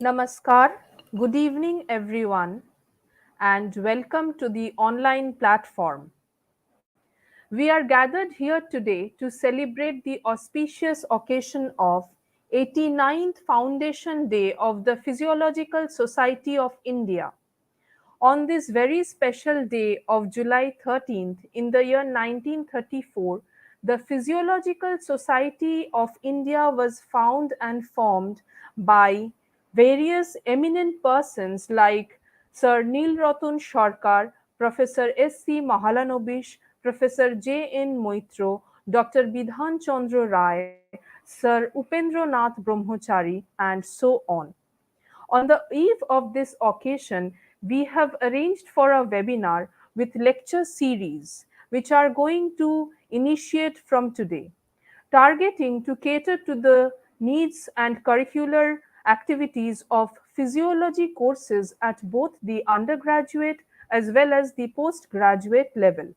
Namaskar, good evening everyone, and welcome to the online platform. We are gathered here today to celebrate the auspicious occasion of 89th Foundation Day of the Physiological Society of India. On this very special day of July 13th in the year 1934, the Physiological Society of India was found and formed by various eminent persons like Sir Neil Ratan Sarkar, Professor S.C. Mahalanobish, Professor J.N. Moitro, Dr. Bidhan Chandra Rai, Sir Upendra Nath Brahmachari, and so on. On the eve of this occasion, we have arranged for a webinar with lecture series which are going to initiate from today, targeting to cater to the needs and curricular activities of physiology courses at both the undergraduate as well as the postgraduate level.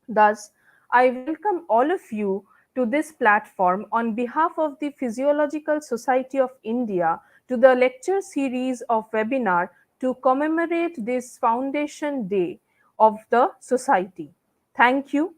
Thus, I welcome all of you to this platform on behalf of the Physiological Society of India to the lecture series of webinar to commemorate this Foundation Day of the Society. Thank you.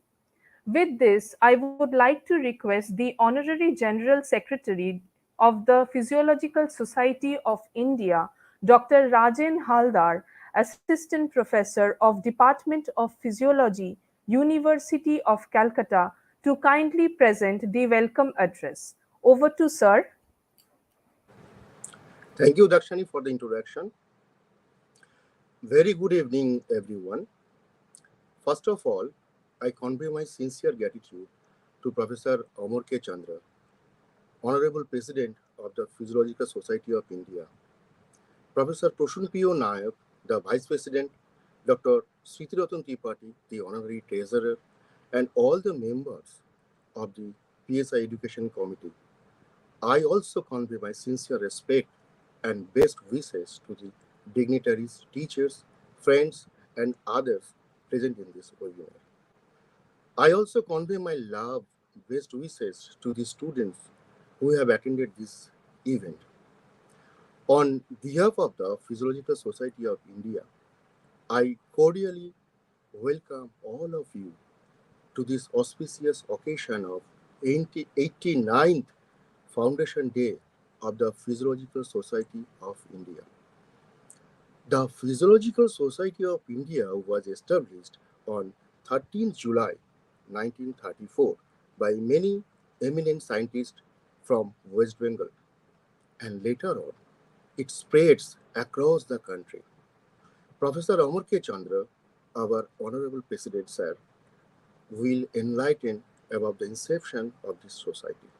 With this, I would like to request the Honorary General Secretary of the Physiological Society of India, Dr. Rajen Haldar, Assistant Professor of Department of Physiology, University of Calcutta, to kindly present the welcome address. Over to Sir. Thank you, Dakshani, for the introduction. Very good evening, everyone. First of all, I convey my sincere gratitude to Professor Amar K. Chandra, Honorable President of the Physiological Society of India, Professor Prosun P.O. Nayak, the Vice President, Dr. Sritiratan Tripathi, the Honorary Treasurer, and all the members of the PSI Education Committee. I also convey my sincere respect and best wishes to the dignitaries, teachers, friends, and others present in this webinar. I also convey my love, best wishes to the students who have attended this event. On behalf of the Physiological Society of India, I cordially welcome all of you to this auspicious occasion of 89th Foundation Day of the Physiological Society of India. The Physiological Society of India was established on 13 July 1934 by many eminent scientists from West Bengal, and later on it spreads across the country. Professor Amar K. Chandra, our Honorable President, Sir, will enlighten about the inception of this society.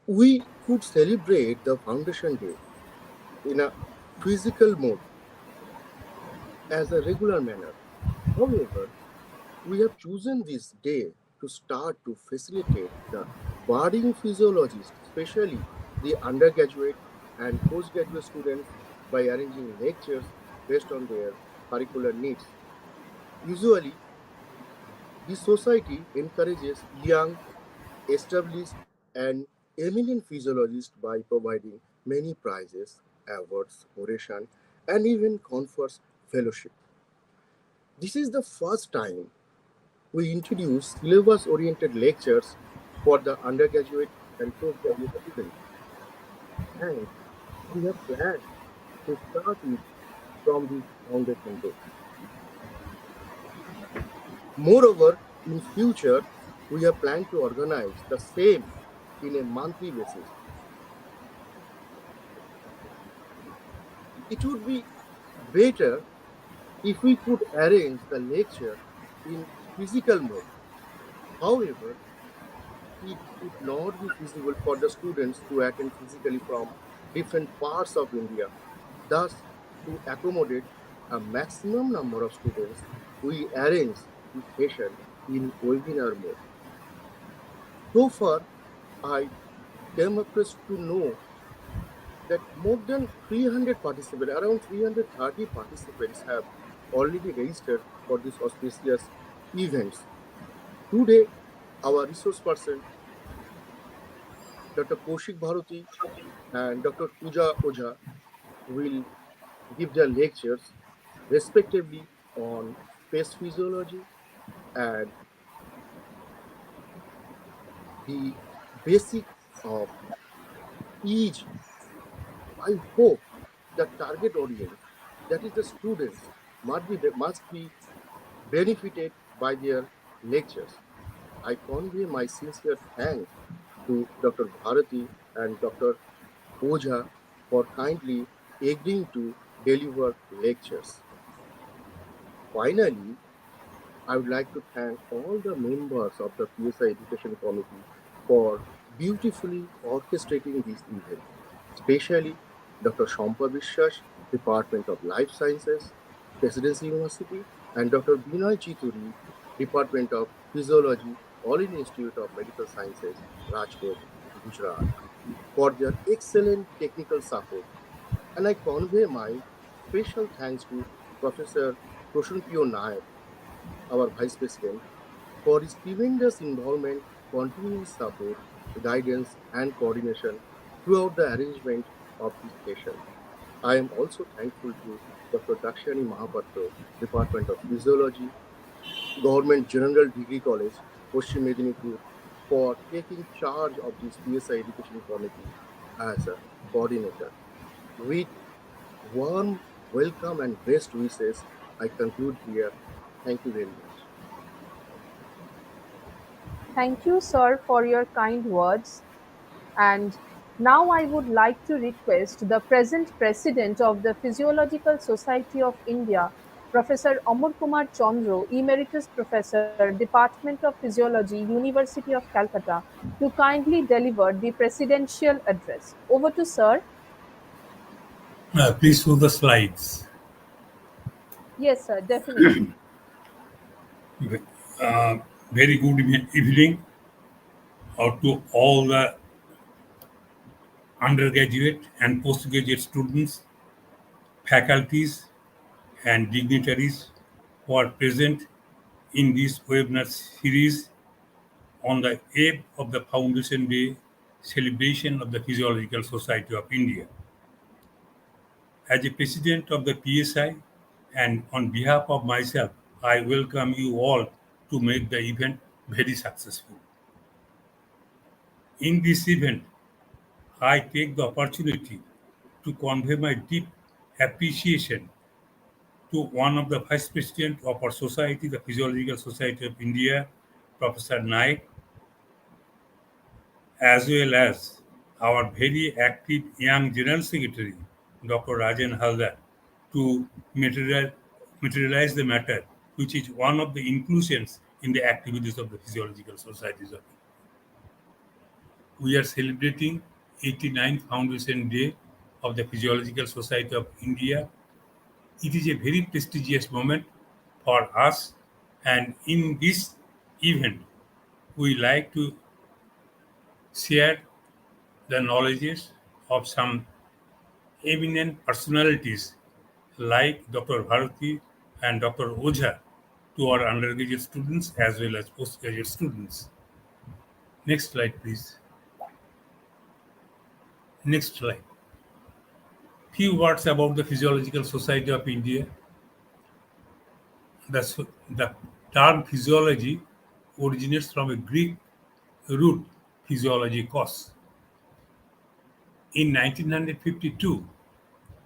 We could celebrate the Foundation Day in a physical mode as a regular manner. However, we have chosen this day to start to facilitate the budding physiologists, especially the undergraduate and postgraduate students, by arranging lectures based on their curricular needs. Usually, this society encourages young, established, and eminent physiologists by providing many prizes, awards, oration, and even confers fellowship. This is the first time we introduce syllabus-oriented lectures for the undergraduate and postgraduate students, and we have planned to start it from this foundation day. Moreover, in future, we have planned to organize the same in a monthly basis. It would be better if we could arrange the lecture in physical mode. However, it would not be feasible for the students to attend physically from different parts of India. Thus, to accommodate a maximum number of students, we arrange this session in webinar mode. So far, I came across to know that more than 300 participants, around 330 participants have already registered for these auspicious events. Today, our resource person, Dr. Kaushik Bharati and Dr. Pooja Ojha will give their lectures respectively on space physiology and the basic of each. I hope the target audience, that is the students, must be benefited by their lectures. I convey my sincere thanks to Dr. Bharati and Dr. Ojha for kindly agreeing to deliver lectures. Finally, I would like to thank all the members of the PSI Education Committee for beautifully orchestrating this event, especially Dr. Shampa Vishwas, Department of Life Sciences, Presidency University, and Dr. Binay Chituri, Department of Physiology, All India Institute of Medical Sciences, Rajkot, Gujarat, for their excellent technical support. And I convey my special thanks to Professor Prashanpio Nayak, our Vice President, for his tremendous involvement, continuous support, guidance, and coordination throughout the arrangement of this session. I am also thankful to Dr. Dakshani Mahapatro, Department of Physiology, Government General Degree College, Paschim Medinipur, for taking charge of this PSI Education Committee as a coordinator. With warm welcome and best wishes, I conclude here. Thank you very much. Thank you, sir, for your kind words. And now I would like to request the present President of the Physiological Society of India, Professor Amar Kumar Chandra, Emeritus Professor, Department of Physiology, University of Calcutta, to kindly deliver the presidential address. Over to sir. Please show the slides. Yes, sir, definitely. Uh, Very good evening to all the undergraduate and postgraduate students, faculties, and dignitaries who are present in this webinar series on the eve of the Foundation Day celebration of the Physiological Society of India. As a president of the PSI and on behalf of myself, I welcome you all to make the event very successful. In this event, I take the opportunity to convey my deep appreciation to one of the Vice President of our society, the Physiological Society of India, Professor Naik, as well as our very active young General Secretary, Dr. Rajan Haldar, to materialize the matter, which is one of the inclusions in the activities of the Physiological Societies of India. We are celebrating 89th Foundation Day of the Physiological Society of India. It is a very prestigious moment for us, and in this event, we like to share the knowledges of some eminent personalities like Dr. Bharati and Dr. Ojha to our undergraduate students as well as postgraduate students. Next slide, please. Next slide. Few words about the Physiological Society of India. The term physiology originates from a Greek root physiology cos. In 1952,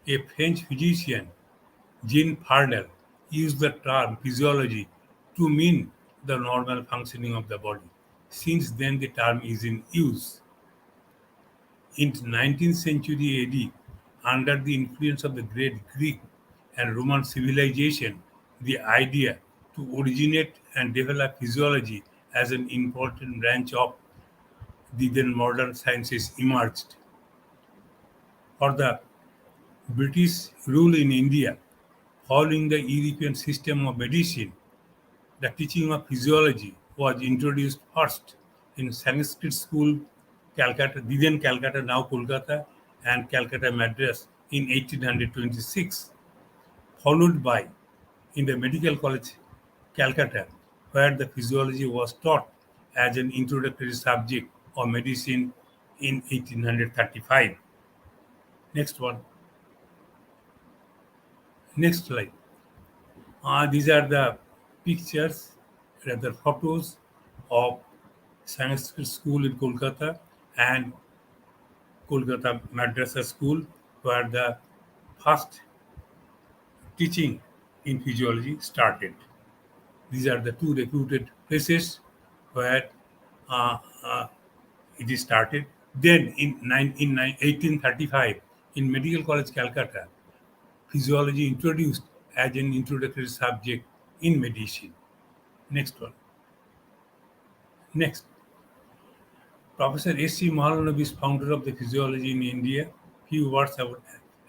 a French physician, Jean Fardel, used the term physiology to mean the normal functioning of the body. Since then, the term is in use. In 19th century AD, under the influence of the great Greek and Roman civilization, the idea to originate and develop physiology as an important branch of the then modern sciences emerged. For the British rule in India, following the European system of medicine, the teaching of physiology was introduced first in Sanskrit school, Calcutta, then Calcutta, now Kolkata, and Calcutta Madras in 1826, followed by in the Medical College, Calcutta, where the physiology was taught as an introductory subject of medicine in 1835. Next one. Next slide. These are the pictures, rather photos of Sanskrit school in Kolkata and Kolkata Madrasa School, where the first teaching in physiology started. These are the two reputed places where uh, uh, it is started. Then in 1835, in Medical College, Calcutta, physiology introduced as an introductory subject in medicine. Next one. Next, Professor S.C. Mahalanobis, founder of the physiology in India. Few words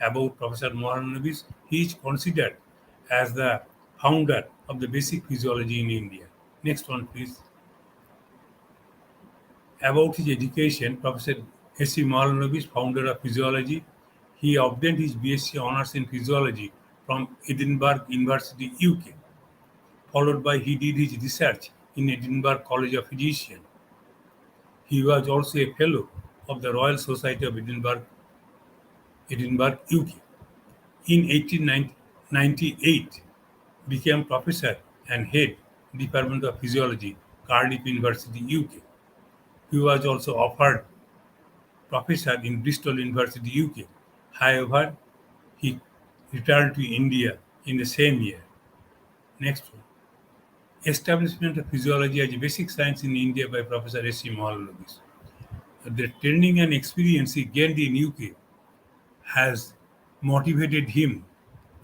about Professor Mahalanobis. He is considered as the founder of the basic physiology in India. Next one, please. About his education, Professor S.C. Mahalanobis, founder of physiology, he obtained his BSc honours in physiology from Edinburgh University, UK. Followed by he did his research in Edinburgh College of Physicians. He was also a fellow of the Royal Society of Edinburgh, UK. In 1898, became professor and head Department of Physiology, Cardiff University, UK. He was also offered professor in Bristol University, UK. However, he returned to India in the same year. Next one. Establishment of physiology as a basic science in India by Professor S. C. Mahalanobis. The training and experience he gained in UK has motivated him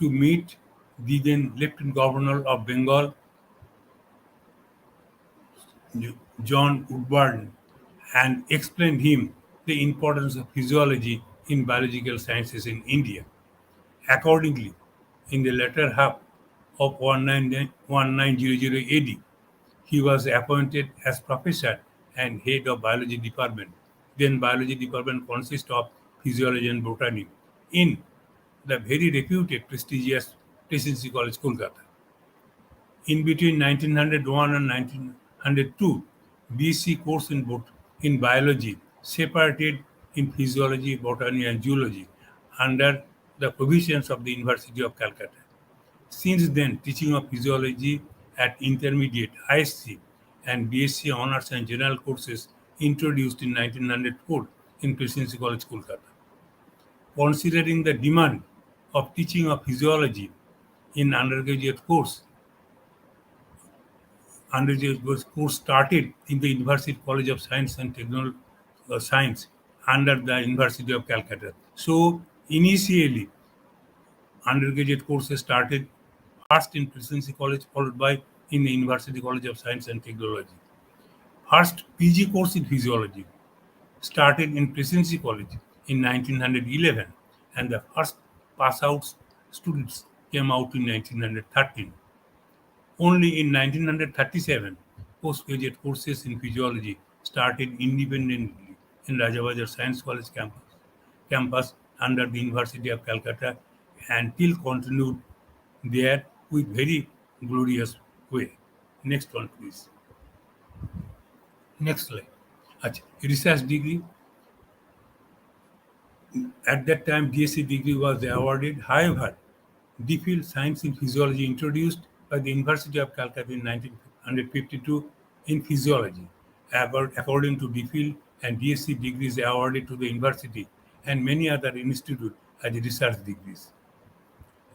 to meet the then Lieutenant Governor of Bengal, John Woodburn, and explained him the importance of physiology in biological sciences in India. Accordingly, in the latter half of 1900 AD, he was appointed as professor and head of biology department. Then biology department consists of physiology and botany in the very reputed prestigious Presidency College, Kolkata. In between 1901 and 1902, BSc course in biology separated in physiology, botany and zoology under the provisions of the University of Calcutta. Since then, teaching of physiology at intermediate ISC and BSc honors and general courses introduced in 1904 in Presidency College, Kolkata. Considering the demand of teaching of physiology in undergraduate course started in the University College of Science and Technology Science under the University of Calcutta. So initially, undergraduate courses started first in Presidency College, followed by in the University College of Science and Technology. First PG course in physiology started in Presidency College in 1911, and the first pass-out students came out in 1913. Only in 1937, postgraduate courses in physiology started independently in Rajabazar Science College campus under the University of Calcutta and till continued there with very glorious way. Next one, please. Next slide. Acha, research degree. At that time, DSc degree was awarded. However, DPhil Science in Physiology introduced by the University of Calcutta in 1952 in physiology. According to DPhil and DSc degrees awarded to the university and many other institutes as research degrees.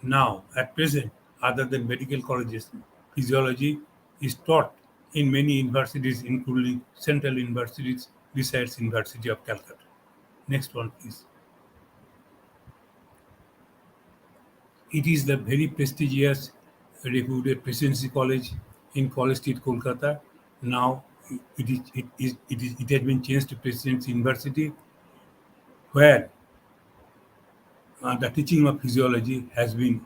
Now, at present, other than medical colleges, physiology is taught in many universities, including Central Universities besides University of Calcutta. Next one, please. It is the very prestigious, reputed Presidency College in College Street, Kolkata. Now, it has been changed to Presidency University, where the teaching of physiology has been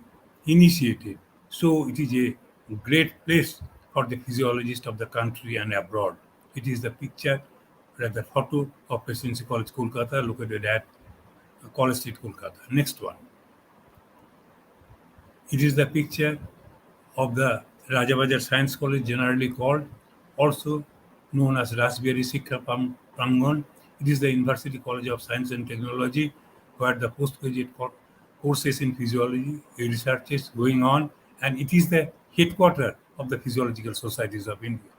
initiated. So it is a great place for the physiologists of the country and abroad. It is the picture, rather photo of Presidency College, Kolkata, located at College Street, Kolkata. Next one. It is the picture of the Rajabazar Science College, generally called, also known as Rasbiari Sikha Prangan. It is the University College of Science and Technology where the postgraduate courses in physiology, research is going on, and it is the headquarters of the Physiological Societies of India.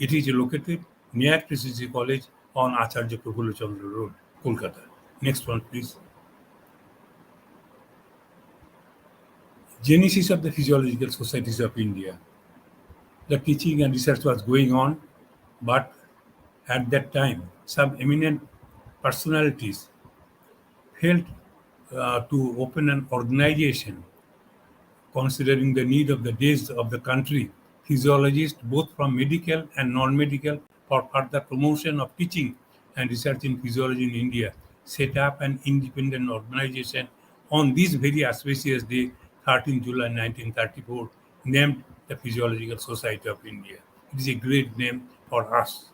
It is located near Presidency College on Acharya Prafullo Chandra Road, Kolkata. Next one, please. Genesis of the Physiological Societies of India. The teaching and research was going on, but at that time, some eminent personalities felt to open an organization considering the need of the days of the country, physiologists, both from medical and non-medical, for further promotion of teaching and research in physiology in India, set up an independent organization on this very auspicious day, 13 July 1934, named the Physiological Society of India. It is a great name for us.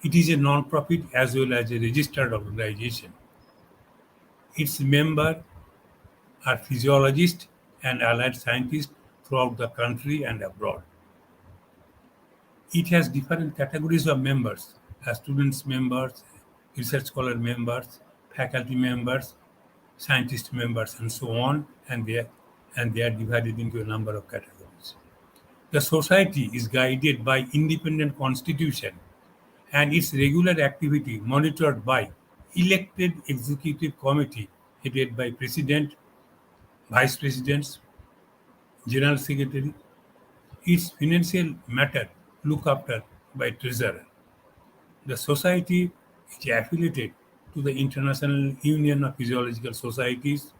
It is a non-profit as well as a registered organization. Its members are physiologists and allied scientists throughout the country and abroad. It has different categories of members, as students members, research scholar members, faculty members, scientist members, and so on, and they are divided into a number of categories. The society is guided by independent constitution and its regular activity monitored by elected executive committee headed by president, vice presidents, general secretary. Its financial matter looked after by treasurer. The society is affiliated to the International Union of Physiological Societies,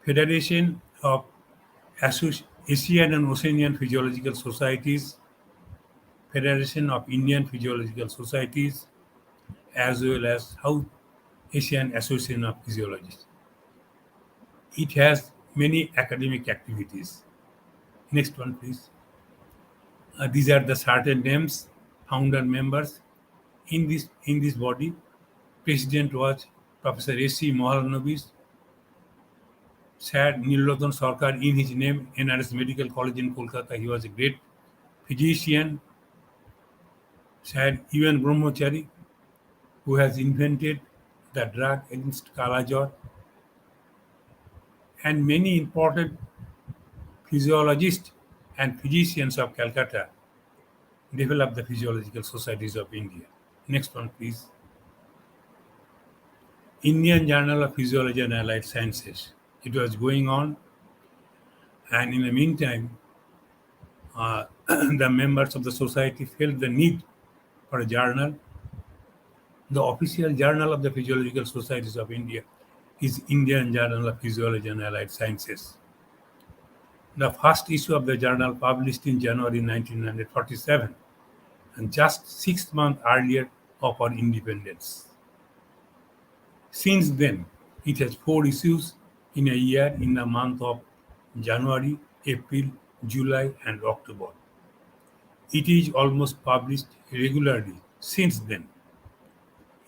Federation of Asian and Oceanian Physiological Societies, Federation of Indian Physiological Societies, as well as South Asian Association of Physiologists. It has many academic activities. Next one, please. These are the certain names, founder members. In this body, president was Professor A.C. Mohanobis, Sir Nillotan Sarkar in his name, NRS Medical College in Kolkata. He was a great physician. Sir U.N. Brahmachari, who has invented the drug against Kalajor, and many important physiologists and physicians of Calcutta developed the Physiological Societies of India. Next one, please. Indian Journal of Physiology and Allied Sciences. It was going on, and in the meantime, the members of the society felt the need for a journal. The official journal of the Physiological Societies of India is Indian Journal of Physiology and Allied Sciences. The first issue of the journal published in January 1947, and just 6 months earlier of our independence. Since then, it has 4 issues in a year in the month of January, April, July, and October. It is almost published regularly since then.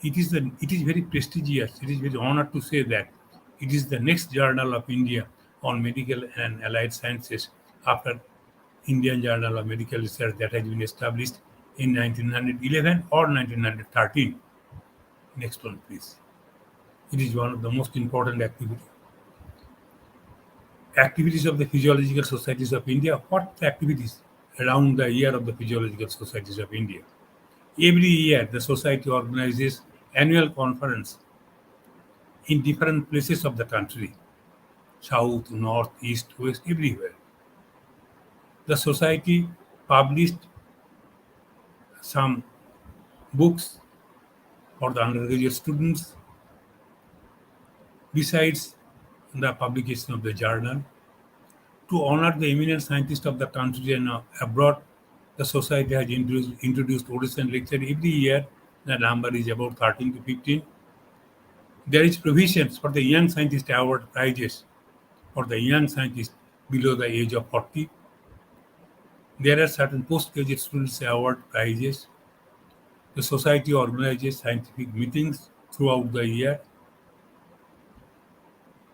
It is very prestigious. It is very honored to say that it is the next journal of India on medical and allied sciences after Indian Journal of Medical Research that has been established in 1911 or 1913. Next one, please. It is one of the most important activities of the Physiological Societies of India. What activities around the year of the Physiological Societies of India? Every year, the society organizes annual conference in different places of the country, south, north, east, west, everywhere. The society published some books for the undergraduate students, besides the publication of the journal. To honor the eminent scientists of the country and abroad, the society has introduced Odyssean lecture every year. The number is about 13 to 15. There is provisions for the young scientist award prizes for the young scientists below the age of 40. There are certain postgraduate students award prizes. The society organizes scientific meetings throughout the year.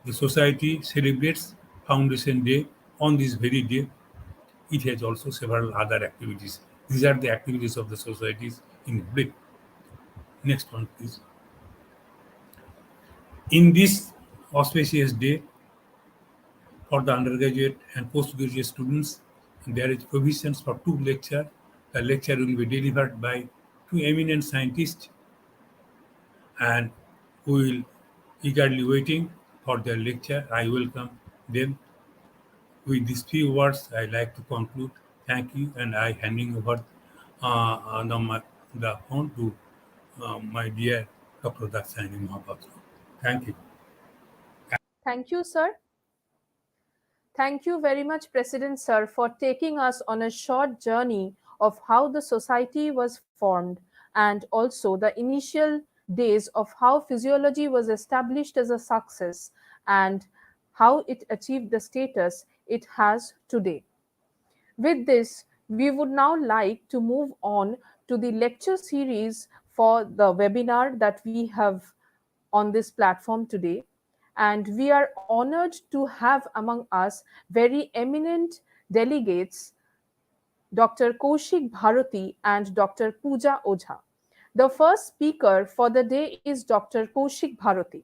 The society celebrates Foundation Day on this very day. It has also several other activities. These are the activities of the societies in brief. Next one, please. In this auspicious day for the undergraduate and postgraduate students, there is provisions for two lectures. The lecture will be delivered by two eminent scientists, and we will eagerly waiting for their lecture. I welcome them. With these few words, I like to conclude. Thank you, and I handing over the phone to my dear Dr. Daksayani Mahapatra. Thank you. Thank you, sir. Thank you very much, President Sir, for taking us on a short journey of how the society was formed and also the initial days of how physiology was established as a success and how it achieved the status it has today. With this, we would now like to move on to the lecture series for the webinar that we have on this platform today. And we are honored to have among us very eminent delegates, Dr. Kaushik Bharati and Dr. Pooja Ojha. The first speaker for the day is Dr. Kaushik Bharati.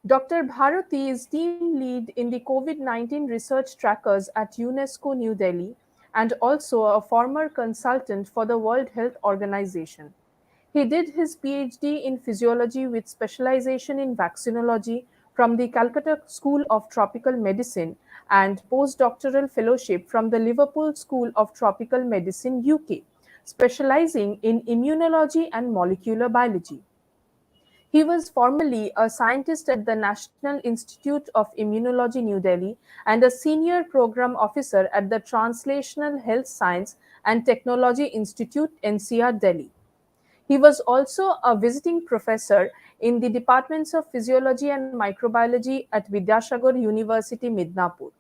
Dr. Bharati is team lead in the COVID-19 research trackers at UNESCO New Delhi and also a former consultant for the World Health Organization. He did his PhD in physiology with specialization in vaccinology from the Calcutta School of Tropical Medicine and postdoctoral fellowship from the Liverpool School of Tropical Medicine, UK, specializing in immunology and molecular biology. He was formerly a scientist at the National Institute of Immunology, New Delhi, and a senior program officer at the Translational Health Science and Technology Institute, NCR, Delhi. He was also a visiting professor in the departments of physiology and microbiology at Vidyasagar University, Midnapur.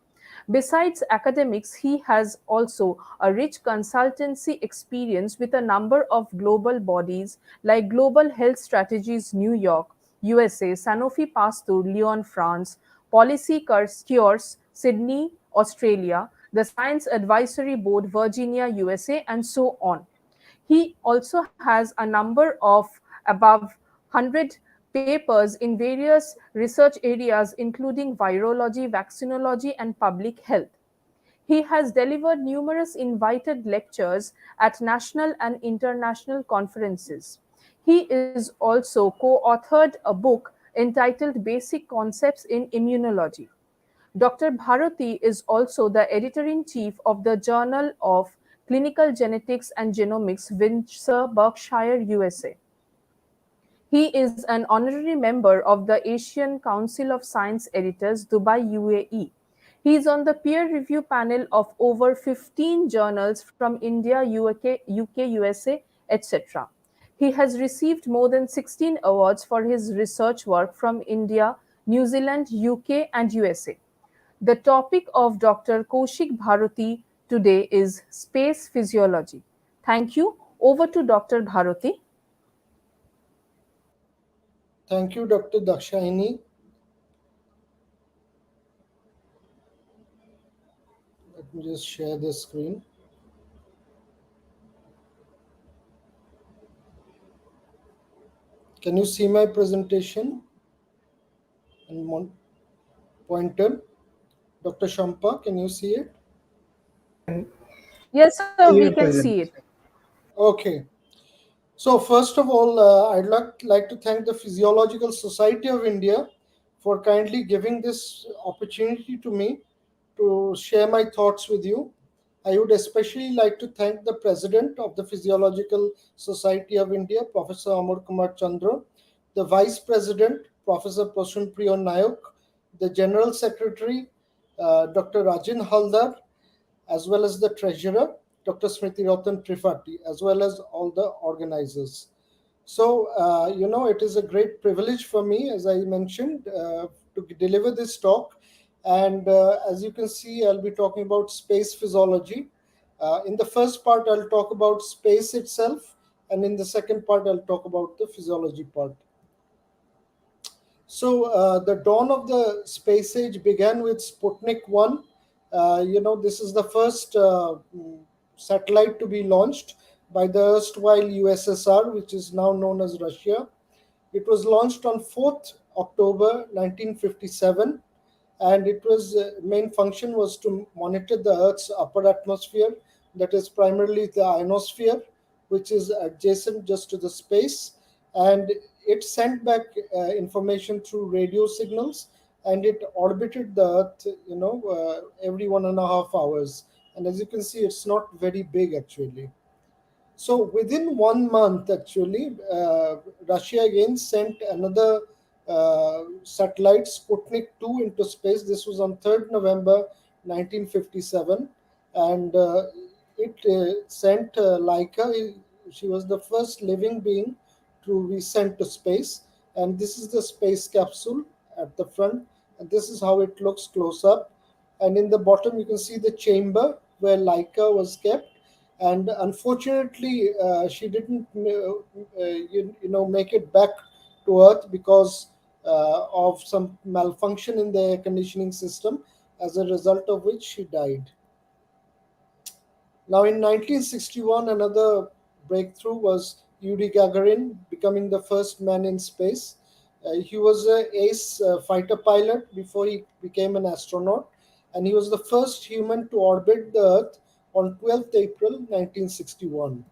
Besides academics, he has also a rich consultancy experience with a number of global bodies like Global Health Strategies New York, USA, Sanofi Pasteur, Lyon, France, Policy Cures, Sydney, Australia, the Science Advisory Board, Virginia, USA, and so on. He also has a number of above 100 papers in various research areas, including virology, vaccinology, and public health. He has delivered numerous invited lectures at national and international conferences. He is also co authored a book entitled Basic Concepts in Immunology. Dr. Bharati is also the editor in chief of the Journal of Clinical Genetics and Genomics, Windsor, Berkshire, USA. He is an honorary member of the Asian Council of Science Editors, Dubai, UAE. He is on the peer review panel of over 15 journals from India, UK, USA, etc. He has received more than 16 awards for his research work from India, New Zealand, UK, and USA. The topic of Dr. Kaushik Bharati today is space physiology. Thank you. Over to Dr. Bharati. Thank you, Dr. Dakshayani. Let me just share the screen. Can you see my presentation and pointer? Dr. Shampa, can you see it? Yes, sir, we can see it. Okay. So first of all, I'd like to thank the Physiological Society of India for kindly giving this opportunity to me to share my thoughts with you. I would especially like to thank the President of the Physiological Society of India, Professor Amar Kumar Chandra, the Vice President, Professor Prasun Priya Nayak, the General Secretary, Dr. Rajin Haldar, as well as the Treasurer, Dr. Smriti Ratan Tripathi, as well as all the organizers. So, it is a great privilege for me, as I mentioned, to deliver this talk. And as you can see, I'll be talking about space physiology. In the first part, I'll talk about space itself. And in the second part, I'll talk about the physiology part. So, the dawn of the space age began with Sputnik 1. This is the first satellite to be launched by the erstwhile USSR, which is now known as Russia. It was launched on 4th October 1957, and it was main function was to monitor the Earth's upper atmosphere, that is primarily the ionosphere, which is adjacent just to the space, and it sent back information through radio signals, and it orbited the Earth, every 1.5 hours. And as you can see, it's not very big actually. So within 1 month, actually, Russia again sent another satellite, Sputnik 2, into space. This was on 3rd November 1957, and it sent Laika. She was the first living being to be sent to space, and this is the space capsule at the front, and this is how it looks close up. And in the bottom, you can see the chamber where Laika was kept, and unfortunately she didn't make it back to earth because of some malfunction in the air conditioning system, as a result of which she died. Now in 1961, another breakthrough was Yuri Gagarin becoming the first man in space. He was a ace fighter pilot before he became an astronaut, and he was the first human to orbit the earth on 12th April 1961.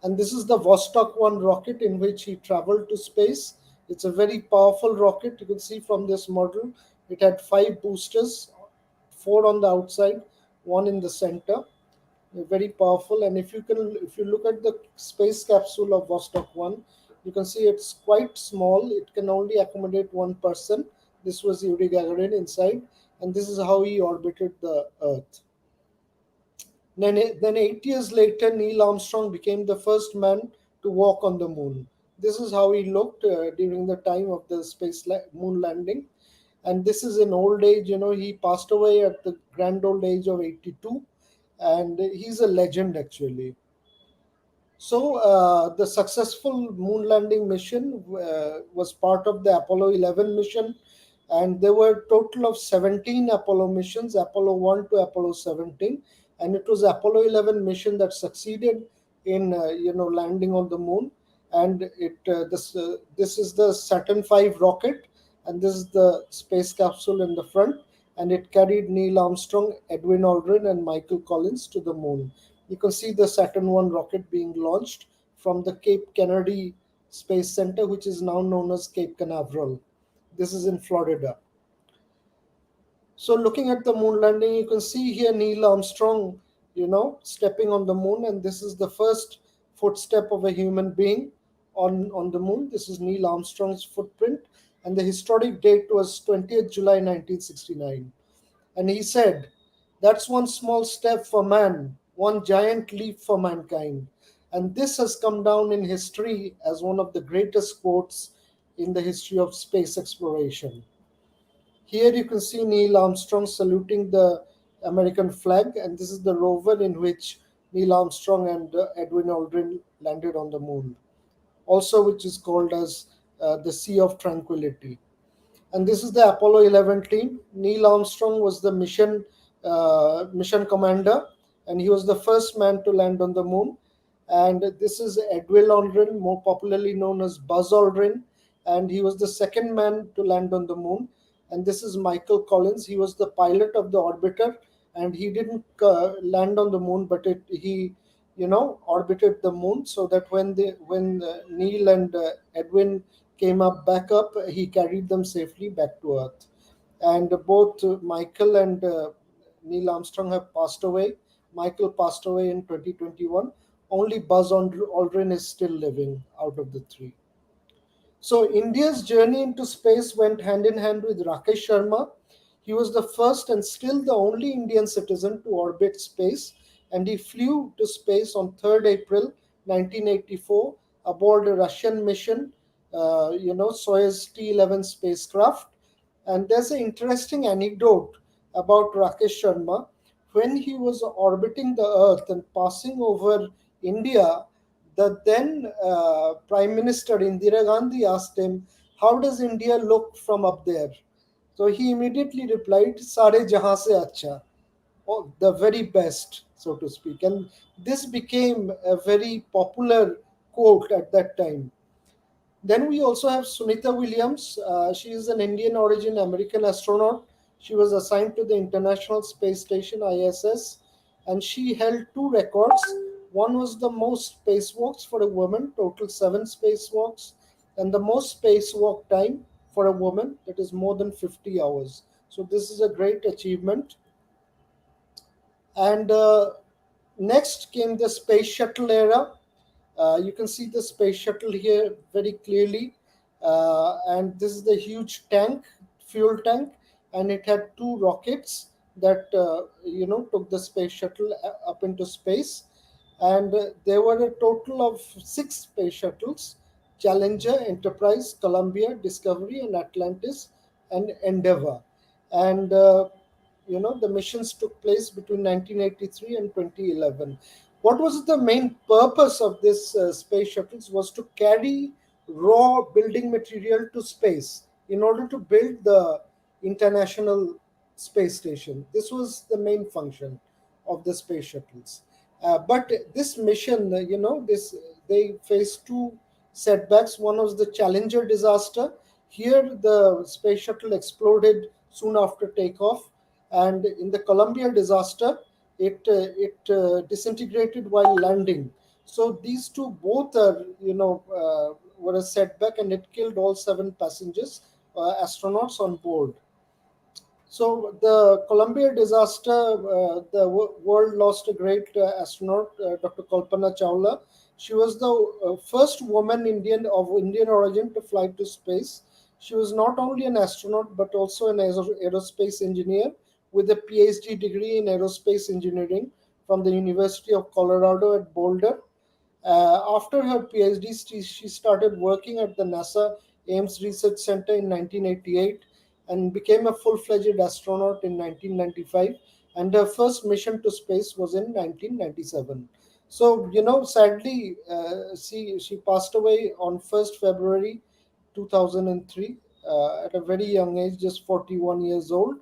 And this is the Vostok 1 rocket in which he traveled to space. It's a very powerful rocket. You can see from this model, it had 5 boosters, 4 on the outside, 1 in the center. They're very powerful. And if you look at the space capsule of Vostok 1, you can see it's quite small. It can only accommodate 1 person. This was Yuri Gagarin inside, and this is how he orbited the Earth. Then 8 years later, Neil Armstrong became the first man to walk on the moon. This is how he looked during the time of the moon landing. And this is in old age. He passed away at the grand old age of 82, and he's a legend actually. So the successful moon landing mission was part of the Apollo 11 mission, and there were a total of 17 Apollo missions, Apollo 1 to Apollo 17, and it was Apollo 11 mission that succeeded in landing on the moon. And this is the Saturn V rocket, and this is the space capsule in the front, and it carried Neil Armstrong, Edwin Aldrin, and Michael Collins to the moon. You can see the Saturn I rocket being launched from the Cape Kennedy Space Center, which is now known as Cape Canaveral. This is in Florida. So looking at the moon landing, you can see here Neil Armstrong, stepping on the moon, and this is the first footstep of a human being on the moon. This is Neil Armstrong's footprint, and the historic date was 20th July 1969. And he said, "That's one small step for man, one giant leap for mankind." And this has come down in history as one of the greatest quotes in the history of space exploration. Here you can see Neil Armstrong saluting the American flag, and this is the rover in which Neil Armstrong and Edwin Aldrin landed on the moon, also which is called as the Sea of Tranquility. And this is the Apollo 11 team. Neil Armstrong was the mission commander, and he was the first man to land on the moon. And this is Edwin Aldrin, more popularly known as Buzz Aldrin, and he was the second man to land on the moon. And this is Michael Collins. He was the pilot of the orbiter, and he didn't land on the moon, but he orbited the moon, so that when Neil and Edwin came back up, he carried them safely back to Earth. And both Michael and Neil Armstrong have passed away. Michael passed away in 2021. Only Buzz Aldrin is still living out of the three. So India's journey into space went hand in hand with Rakesh Sharma. He was the first and still the only Indian citizen to orbit space, and he flew to space on 3rd April 1984 aboard a Russian mission, Soyuz T-11 spacecraft. And there's an interesting anecdote about Rakesh Sharma. When he was orbiting the Earth and passing over India, the then Prime Minister Indira Gandhi asked him, "How does India look from up there?" So he immediately replied, "Sare jahan se acha," oh, the very best. so to speak. And this became a very popular quote at that time. Then we also have Sunita Williams. She is an Indian origin American astronaut. She was assigned to the International Space Station ISS, and she held two records. One was the most spacewalks for a woman, total 7 spacewalks, and the most spacewalk time for a woman, that is more than 50 hours. So this is a great achievement. And next came the space shuttle era. You can see the space shuttle here very clearly. And this is the huge tank, fuel tank, and it had two rockets that took the space shuttle up into space. And there were a total of 6 space shuttles: Challenger, Enterprise, Columbia, Discovery, and Atlantis, and Endeavour. And the missions took place between 1983 and 2011. What was the main purpose of this space shuttles was to carry raw building material to space in order to build the international space station. This was the main function of the space shuttles. But this mission, this they faced two setbacks. One was the Challenger disaster. Here, the space shuttle exploded soon after takeoff, and in the Columbia disaster, it disintegrated while landing. So these two both are were a setback, and it killed all 7 passengers, astronauts on board. So the Columbia disaster, the world lost a great astronaut, Dr. Kalpana Chawla. She was the first woman of Indian origin to fly to space. She was not only an astronaut but also an aerospace engineer with a PhD degree in aerospace engineering from the University of Colorado at Boulder. After her PhD, she started working at the NASA Ames Research Center in 1988 and became a full-fledged astronaut in 1995. And her first mission to space was in 1997. So, sadly, she passed away on 1st February 2003 at a very young age, just 41 years old.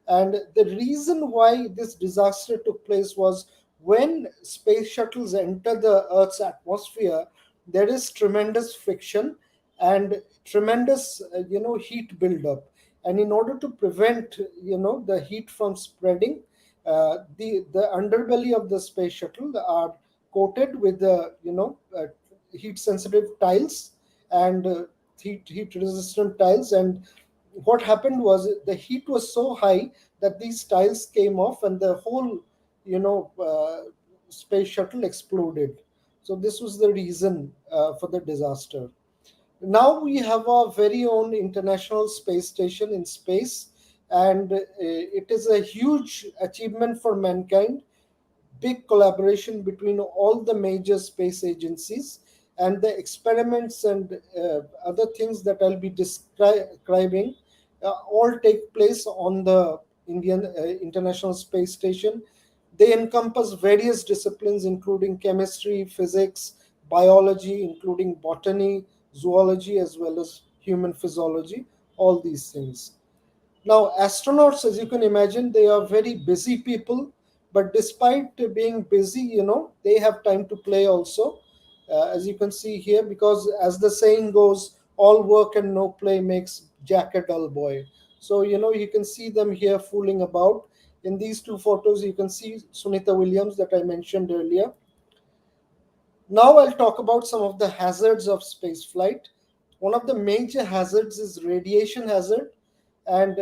And the reason why this disaster took place was when space shuttles enter the Earth's atmosphere, there is tremendous friction and tremendous, heat buildup. And in order to prevent, the heat from spreading, the underbelly of the space shuttle are coated with the, heat sensitive tiles and heat resistant tiles. And what happened was the heat was so high that these tiles came off and the whole space shuttle exploded. So this was the reason for the disaster. Now we have our very own international space station in space, and it is a huge achievement for mankind, big collaboration between all the major space agencies, and the experiments and other things that I'll be describing all take place on the Indian International Space Station. They encompass various disciplines, including chemistry, physics, biology, including botany, zoology, as well as human physiology, all these things. Now, astronauts, as you can imagine, they are very busy people, but despite being busy, they have time to play also, as you can see here, because as the saying goes, all work and no play makes Jack a dull boy. So, you can see them here fooling about. In these two photos, you can see Sunita Williams that I mentioned earlier. Now I'll talk about some of the hazards of space flight. One of the major hazards is radiation hazard, and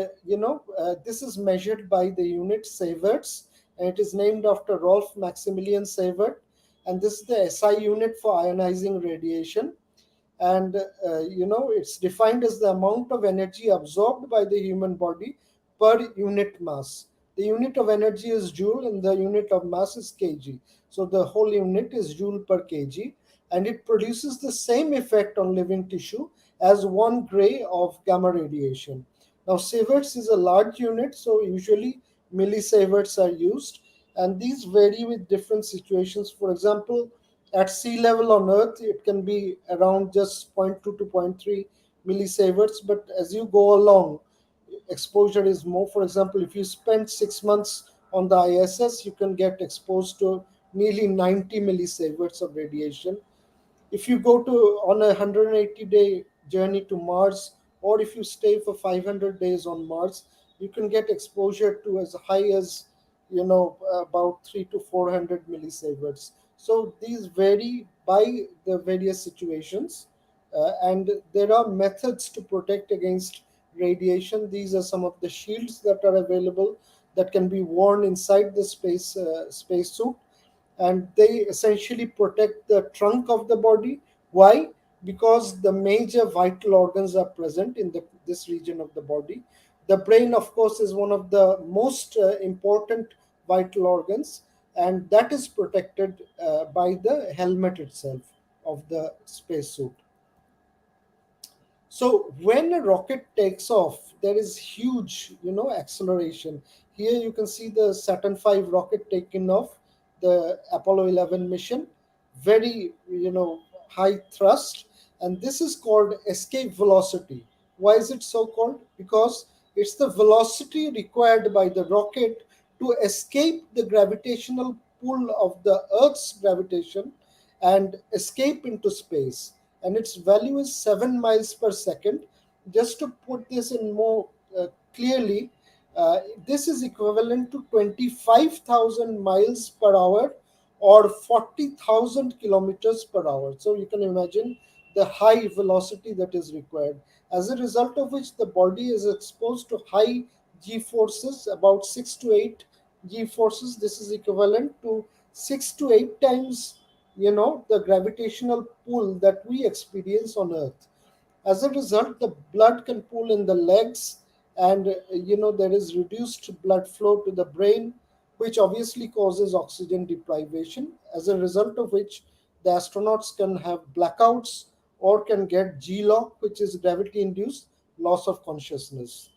this is measured by the unit sieverts, and it is named after Rolf Maximilian Sievert, and this is the SI unit for ionizing radiation. And it's defined as the amount of energy absorbed by the human body per unit mass. The unit of energy is joule and the unit of mass is kg. So the whole unit is joule per kg, and it produces the same effect on living tissue as 1 gray of gamma radiation. Now sieverts is a large unit, so usually millisieverts are used, and these vary with different situations. For example, at sea level on Earth, it can be around just zero point 0.2 to zero point 0.3 millisieverts, but as you go along, exposure is more. For example, if you spend 6 months on the ISS, you can get exposed to nearly 90 millisieverts of radiation. If you go to on a 180-day journey to Mars, or if you stay for 500 days on Mars, you can get exposure to as high as about 3 to 400 millisieverts. So these vary by the various situations, and there are methods to protect against radiation. These are some of the shields that are available that can be worn inside the space suit, and they essentially protect the trunk of the body. Why? Because the major vital organs are present in this region of the body. The brain, of course, is one of the most important vital organs, and that is protected by the helmet itself of the spacesuit. So when a rocket takes off, there is huge, acceleration. Here you can see the Saturn V rocket taking off, the Apollo 11 mission, very, high thrust, and this is called escape velocity. Why is it so called? Because it's the velocity required by the rocket to escape the gravitational pull of the Earth's gravitation and escape into space, and its value is 7 miles per second. Just to put this in more clearly, this is equivalent to 25,000 miles per hour or 40,000 kilometers per hour. So you can imagine the high velocity that is required, as a result of which the body is exposed to high g forces, about 6 to 8 g forces. This is equivalent to 6 to 8 times the gravitational pull that we experience on Earth. As a result, the blood can pool in the legs, and there is reduced blood flow to the brain, which obviously causes oxygen deprivation, as a result of which the astronauts can have blackouts or can get G-lock, which is gravity induced loss of consciousness.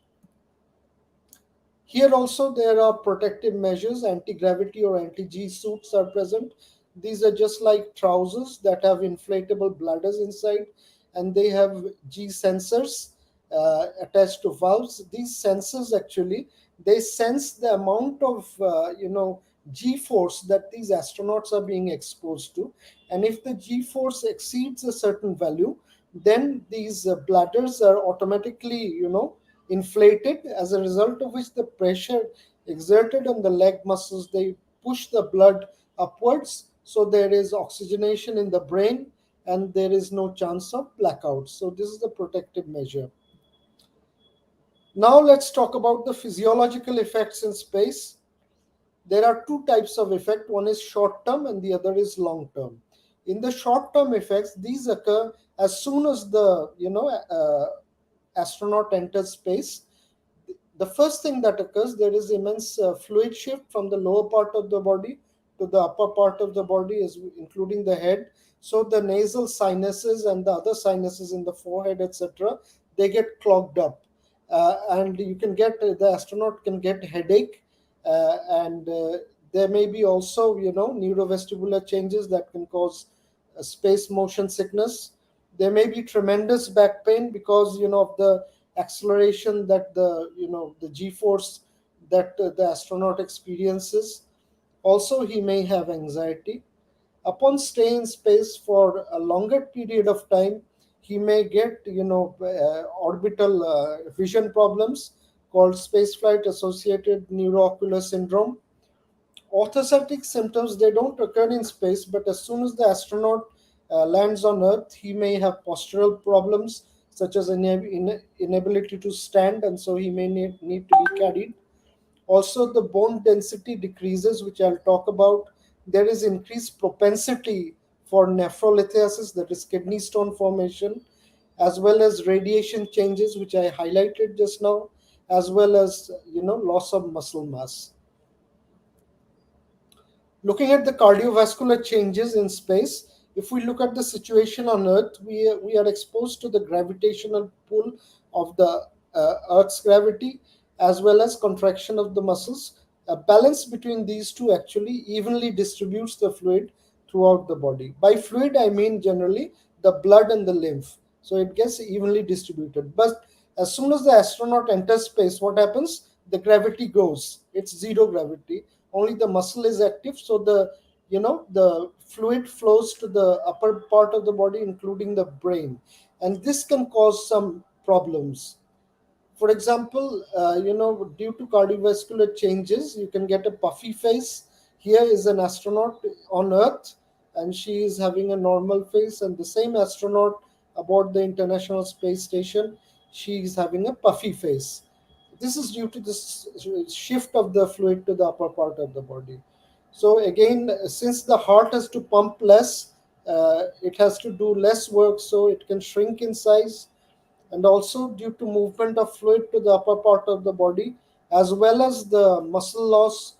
Here also there are protective measures. Anti-gravity or anti-G suits are present. These are just like trousers that have inflatable bladders inside, and they have G sensors attached to valves. These sensors actually, they sense the amount of G force that these astronauts are being exposed to, and if the G force exceeds a certain value, then these bladders are automatically inflated, as a result of which the pressure exerted on the leg muscles, they push the blood upwards, so there is oxygenation in the brain and there is no chance of blackout. So this is the protective measure. Now let's talk about the physiological effects in space. There are two types of effect. One is short term and the other is long term. In the short term effects, these occur as soon as the astronaut enters space. The first thing that occurs, there is immense fluid shift from the lower part of the body to the upper part of the body, including the head. So the nasal sinuses and the other sinuses in the forehead, etc., they get clogged up, and you can get the astronaut can get headache, and there may be also neurovestibular changes that can cause space motion sickness. There may be tremendous back pain because of the acceleration that the g force that the astronaut experiences. Also, he may have anxiety. Upon staying in space for a longer period of time, he may get orbital vision problems called spaceflight associated neuroocular syndrome. Orthostatic symptoms, they don't occur in space, but as soon as the astronaut lands on Earth, he may have postural problems such as inability to stand, and so he may need to be carried. Also, the bone density decreases, which I'll talk about. There is increased propensity for nephrolithiasis, that is kidney stone formation, as well as radiation changes, which I highlighted just now, as well as loss of muscle mass. Looking at the cardiovascular changes in space, if we look at the situation on Earth, we are exposed to the gravitational pull of the Earth's gravity as well as contraction of the muscles. A balance between these two actually evenly distributes the fluid throughout the body. By fluid, I mean generally the blood and the lymph. So it gets evenly distributed. But as soon as the astronaut enters space, what happens? the gravity goes. It's zero gravity. Only the muscle is active, so the fluid flows to the upper part of the body, including the brain, and this can cause some problems. For example, due to cardiovascular changes, you can get a puffy face. Here is an astronaut on Earth, and she is having a normal face, and the same astronaut aboard the International Space Station, she is having a puffy face. This is due to this shift of the fluid to the upper part of the body. So again, since the heart has to pump less, it has to do less work, so it can shrink in size. And also due to movement of fluid to the upper part of the body, as well as the muscle loss,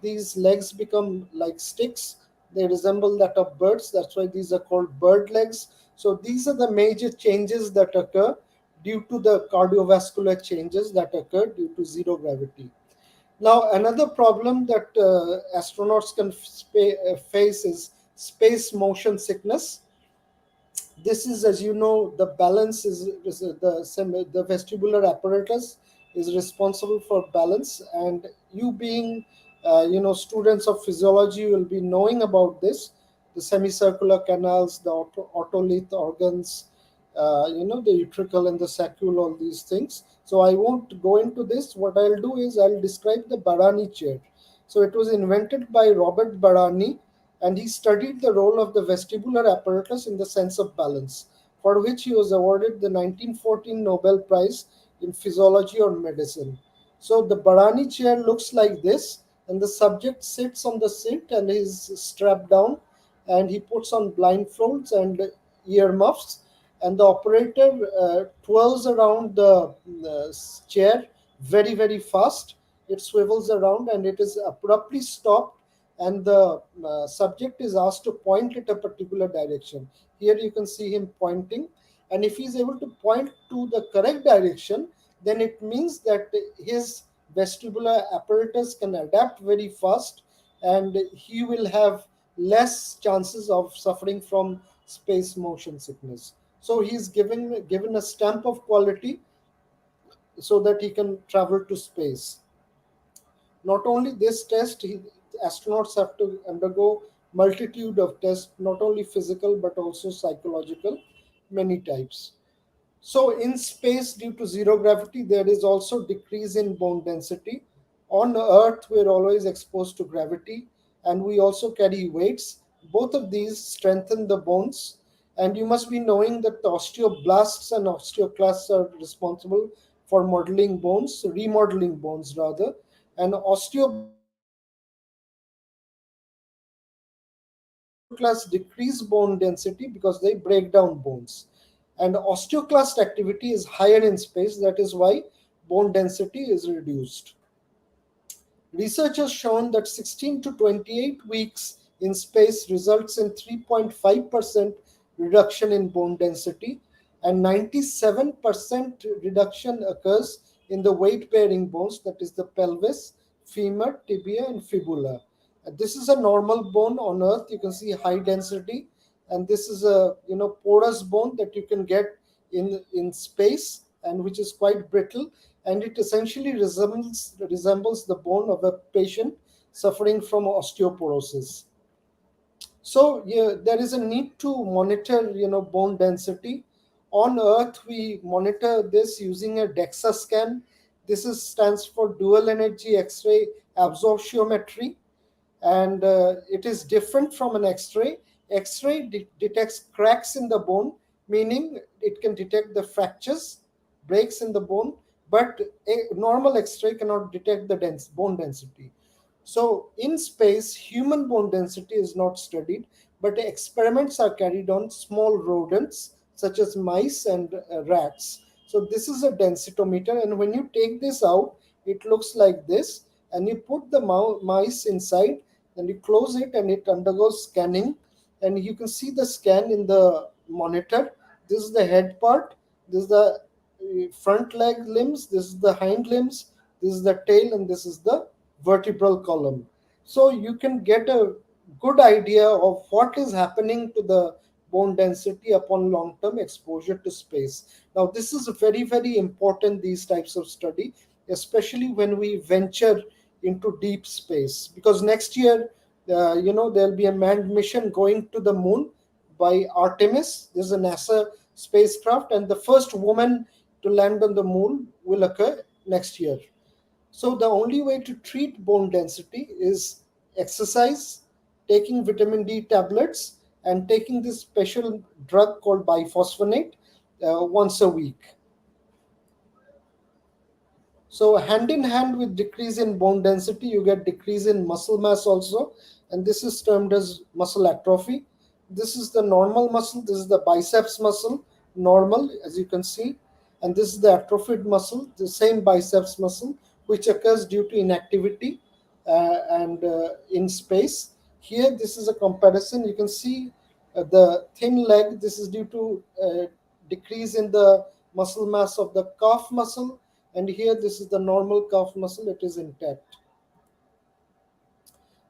these legs become like sticks. They resemble that of birds. That's why these are called bird legs. So these are the major changes that occur due to the cardiovascular changes that occur due to zero gravity. Now, another problem that astronauts can face is space motion sickness. This is, as you know, the balance is the vestibular apparatus is responsible for balance, and you being students of physiology will be knowing about this. The semicircular canals, the otolith organs, the utricle and the saccule, all these things. So I won't go into this. What I'll do is I'll describe the Barani chair. So it was invented by Robert Barani, and he studied the role of the vestibular apparatus in the sense of balance, for which he was awarded the 1914 Nobel Prize in Physiology or Medicine. So the Barani chair looks like this, and the subject sits on the seat and is strapped down, and he puts on blindfolds and ear muffs, and the operator twirls around the chair very, very fast. It swivels around and it is abruptly stopped, and the subject is asked to point at a particular direction. Here you can see him pointing, and if he is able to point to the correct direction, then it means that his vestibular apparatus can adapt very fast, and he will have less chances of suffering from space motion sickness. So he is given a stamp of quality so that he can travel to space. Not only this test, astronauts have to undergo multitude of tests, not only physical but also psychological, many types. So in space, due to zero gravity, there is also decrease in bone density. On Earth, we're always exposed to gravity, and we also carry weights. Both of these strengthen the bones, and you must be knowing that the osteoblasts and osteoclasts are responsible for remodeling bones rather. And osteoblasts decrease bone density because they break down bones, and osteoclast activity is higher in space. That is why bone density is reduced. Research has shown that 16 to 28 weeks in space results in 3.5% reduction in bone density, and 97% reduction occurs in the weight bearing bones, that is the pelvis, femur, tibia, and fibula. This is a normal bone on Earth. You can see high density, and this is a porous bone that you can get in space, and which is quite brittle, and it essentially resembles the bone of a patient suffering from osteoporosis. So yeah, there is a need to monitor bone density. On Earth, we monitor this using a DEXA scan. This stands for dual energy X-ray absorptiometry, and it is different from an X-ray. X-ray detects cracks in the bone, meaning it can detect the fractures, breaks in the bone, but a normal X-ray cannot detect the bone density. So in space, human bone density is not studied, but experiments are carried on small rodents such as mice and rats. So this is a densitometer, and when you take this out, it looks like this, and you put the mice inside, and you close it, and it undergoes scanning, and you can see the scan in the monitor. This is the head part, this is the front leg limbs, this is the hind limbs, this is the tail, and this is the vertebral column. So you can get a good idea of what is happening to the bone density upon long term exposure to space. Now, this is very, very important, these types of study, especially when we venture into deep space. Because next year, there'll be a manned mission going to the moon by Artemis. This is a NASA spacecraft, and the first woman to land on the moon will occur next year. So the only way to treat bone density is exercise, taking vitamin D tablets, and taking this special drug called biphosphonate once a week. So hand in hand with decrease in bone density, you get decrease in muscle mass also, and this is termed as muscle atrophy. This is the normal muscle. This is the biceps muscle, normal, as you can see, and this is the atrophied muscle, the same biceps muscle, which occurs due to inactivity and in space. Here, this is a comparison. You can see the thin leg. This is due to decrease in the muscle mass of the calf muscle, and here this is the normal calf muscle, it is intact.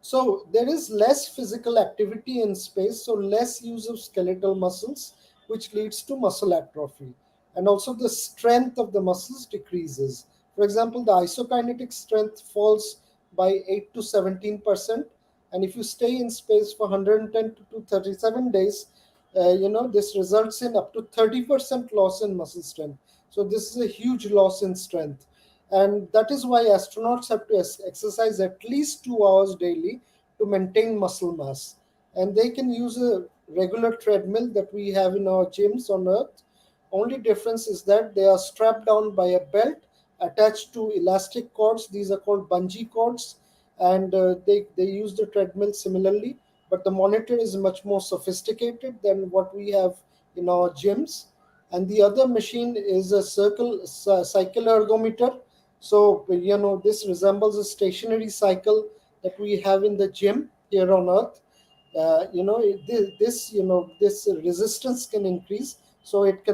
So there is less physical activity in space, so less use of skeletal muscles, which leads to muscle atrophy. And also the strength of the muscles decreases. For example, the isokinetic strength falls by 8 to 17%. And if you stay in space for 110 to 37 days, this results in up to 30% loss in muscle strength. So this is a huge loss in strength. And that is why astronauts have to exercise at least 2 hours daily to maintain muscle mass. And they can use a regular treadmill that we have in our gyms on Earth. Only difference is that they are strapped down by a belt attached to elastic cords. These are called bungee cords, and they use the treadmill similarly. But the monitor is much more sophisticated than what we have in our gyms. And the other machine is a cycle ergometer. So, this resembles a stationary cycle that we have in the gym here on Earth. This resistance can increase, so it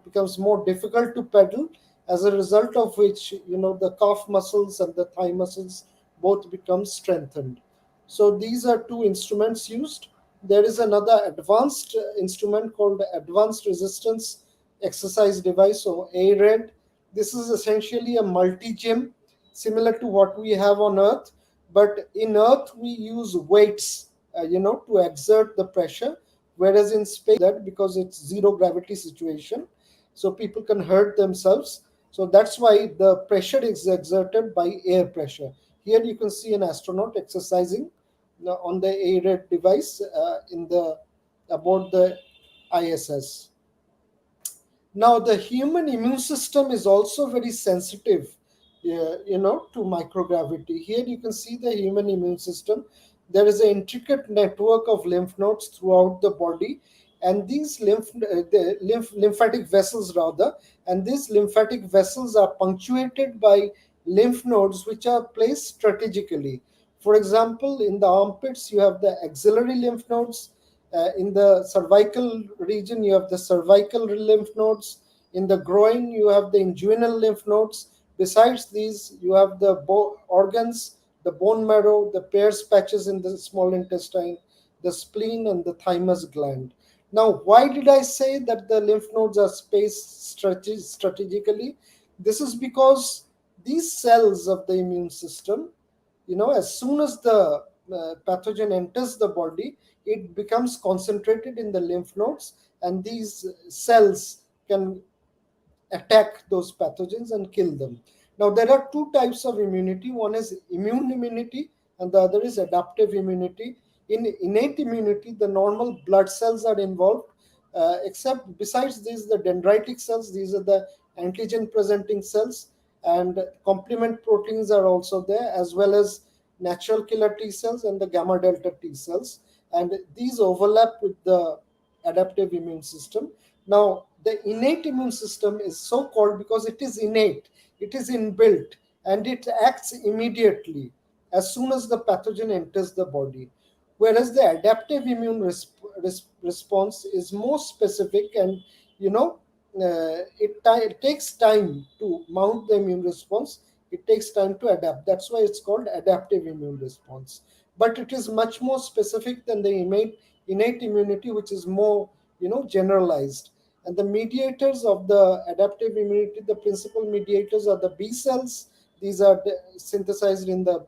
becomes more difficult to pedal, as a result of which, the calf muscles and the thigh muscles both become strengthened. So these are two instruments used. There is another advanced instrument called the Advanced Resistance Exercise Device, or ARED. This is essentially a multi-gym, similar to what we have on Earth, but in Earth we use weights, to exert the pressure, whereas in space that because it's zero gravity situation, so people can hurt themselves. So that's why the pressure is exerted by air pressure. Here you can see an astronaut exercising on the ARED device in the aboard the ISS. Now, the human immune system is also very sensitive, to microgravity. Here you can see the human immune system. There is an intricate network of lymph nodes throughout the body, and these lymphatic vessels rather, and these lymphatic vessels are punctuated by lymph nodes which are placed strategically. For example, in the armpits you have the axillary lymph nodes. In the cervical region, you have the cervical lymph nodes. In the groin, you have the inguinal lymph nodes. Besides these, you have the organs, the bone marrow, the Peyer's patches in the small intestine, the spleen, and the thymus gland. Now, why did I say that the lymph nodes are spaced strategically? This is because these cells of the immune system, as soon as the pathogen enters the body, it becomes concentrated in the lymph nodes, and these cells can attack those pathogens and kill them. Now, there are two types of immunity. One is immune immunity, and the other is adaptive immunity. In innate immunity, the normal blood cells are involved, except besides these, the dendritic cells, these are the antigen presenting cells, and complement proteins are also there, as well as natural killer T cells and the gamma delta T cells. And these overlap with the adaptive immune system. Now, the innate immune system is so called because it is innate, it is inbuilt, and it acts immediately as soon as the pathogen enters the body. Whereas the adaptive immune response is more specific, and it takes time to mount the immune response. It takes time to adapt. That's why it's called adaptive immune response. But it is much more specific than the innate immunity, which is more generalized. And the mediators of the adaptive immunity, the principal mediators are the B cells. These are synthesized in the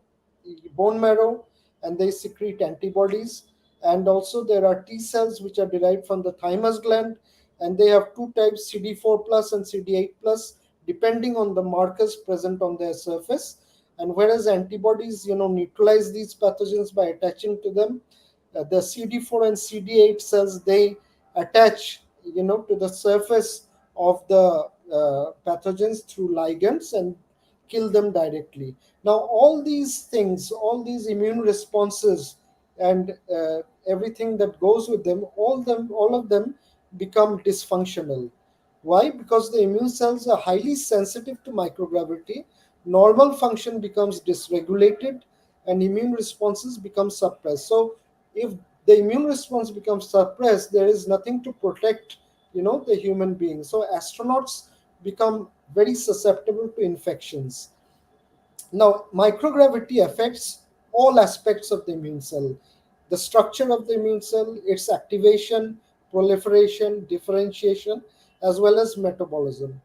bone marrow, and they secrete antibodies. And also there are T cells which are derived from the thymus gland, and they have two types, CD4 plus and CD8 plus, depending on the markers present on their surface. And whereas antibodies, neutralize these pathogens by attaching to them, the CD4 and CD8 cells, they attach, to the surface of the pathogens through ligands and kill them directly. Now, all these things, all these immune responses, and everything that goes with them, all of them become dysfunctional. Why? Because the immune cells are highly sensitive to microgravity. Normal function becomes dysregulated, and immune responses become suppressed. So, if the immune response becomes suppressed, there is nothing to protect, the human being. So, astronauts become very susceptible to infections. Now, microgravity affects all aspects of the immune cell: the structure of the immune cell, its activation, proliferation, differentiation, as well as metabolism.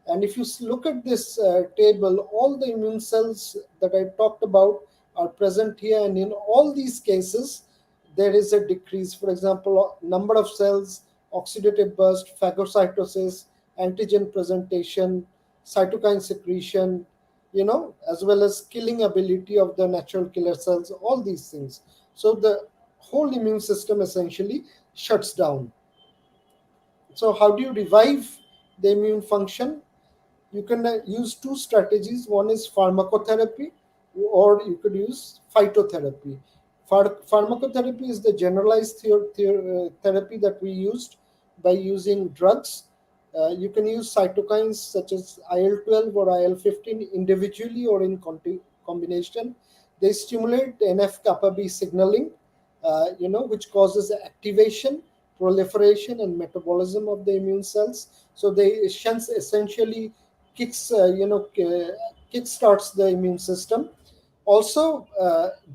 And if you look at this table, all the immune cells that I talked about are present here, and in all these cases, there is a decrease. For example, number of cells, oxidative burst, phagocytosis, antigen presentation, cytokine secretion, as well as killing ability of the natural killer cells, all these things. So the whole immune system essentially shuts down. So, how do you revive the immune function? You can use two strategies. One is pharmacotherapy, or you could use phytotherapy. Pharmacotherapy is the generalized therapy that we used by using drugs. You can use cytokines such as IL-12 or IL-15 individually or in combination. They stimulate NF kappa B signaling, which causes activation, proliferation, and metabolism of the immune cells. So they essentially kickstarts the immune system. Also,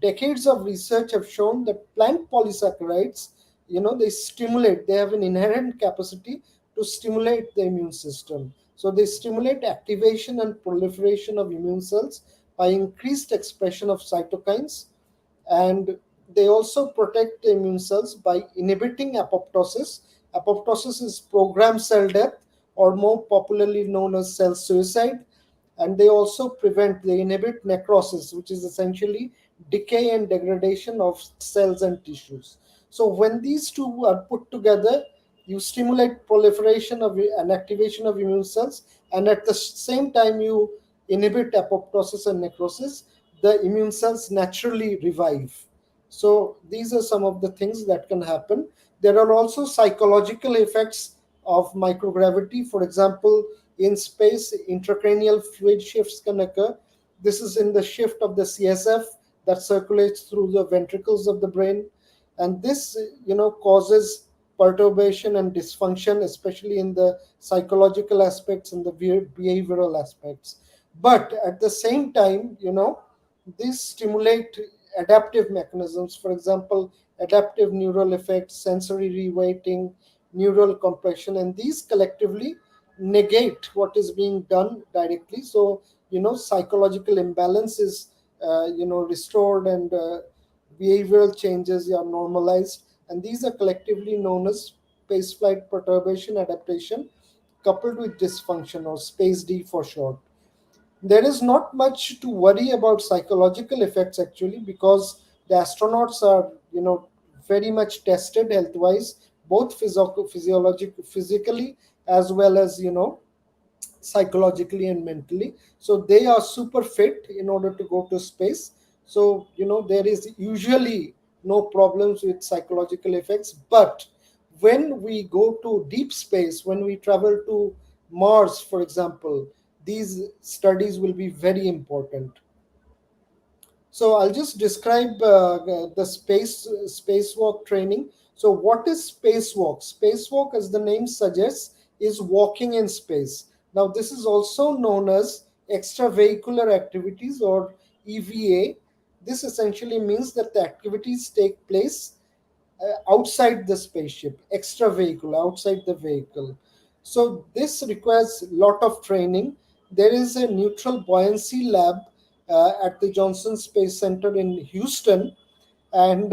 decades of research have shown that plant polysaccharides, they have an inherent capacity to stimulate the immune system. So they stimulate activation and proliferation of immune cells by increased expression of cytokines, and they also protect the immune cells by inhibiting apoptosis. Apoptosis is programmed cell death, or more popularly known as cell suicide. And they also they inhibit necrosis, which is essentially decay and degradation of cells and tissues. So when these two are put together, you stimulate proliferation of and activation of immune cells, and at the same time you inhibit apoptosis and necrosis. The immune cells naturally revive. So these are some of the things that can happen. There are also psychological effects of microgravity. For example, in space, intracranial fluid shifts can occur. This is in the shift of the CSF that circulates through the ventricles of the brain, and this, causes perturbation and dysfunction, especially in the psychological aspects and the behavioral aspects. But at the same time, these stimulate adaptive mechanisms. For example, adaptive neural effects, sensory reweighting, neural compression, and these collectively negate what is being done directly. So, psychological imbalance is, restored, and behavioral changes are normalized. And these are collectively known as spaceflight perturbation adaptation coupled with dysfunction, or space D for short. There is not much to worry about psychological effects actually, because the astronauts are, very much tested health wise, both physically, as well as, psychologically and mentally. So they are super fit in order to go to space. So, there is usually no problems with psychological effects. But when we go to deep space, when we travel to Mars, for example, these studies will be very important. So I'll just describe the spacewalk training. So what is spacewalk? Spacewalk, as the name suggests, is walking in space. Now this is also known as extravehicular activities, or EVA. This essentially means that the activities take place outside the spaceship, extravehicular, outside the vehicle. So this requires a lot of training. There is a neutral buoyancy lab at the Johnson Space Center in Houston, and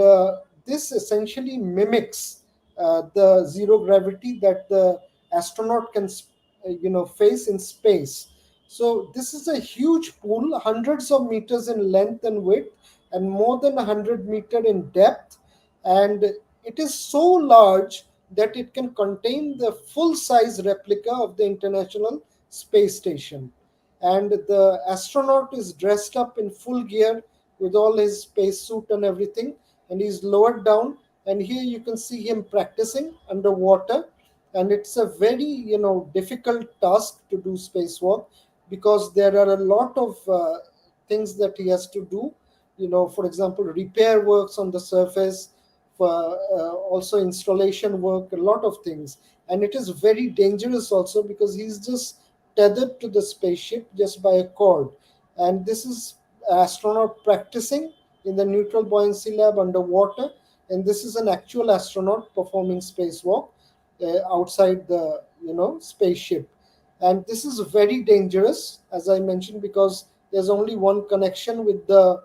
this essentially mimics the zero gravity that the astronaut can face in space. So this is a huge pool, hundreds of meters in length and width, and more than 100 meter in depth, and it is so large that it can contain the full size replica of the International Space Station. And the astronaut is dressed up in full gear with all his spacesuit and everything, and he's lowered down. And here you can see him practicing underwater, and it's a very difficult task to do spacewalk because there are a lot of things that he has to do. For example, repair works on the surface, for also installation work, a lot of things. And it is very dangerous also because he's just tethered to the spaceship just by a cord. And this is astronaut practicing in the neutral buoyancy lab underwater. And this is an actual astronaut performing spacewalk outside the spaceship. And this is very dangerous, as I mentioned, because there's only one connection with the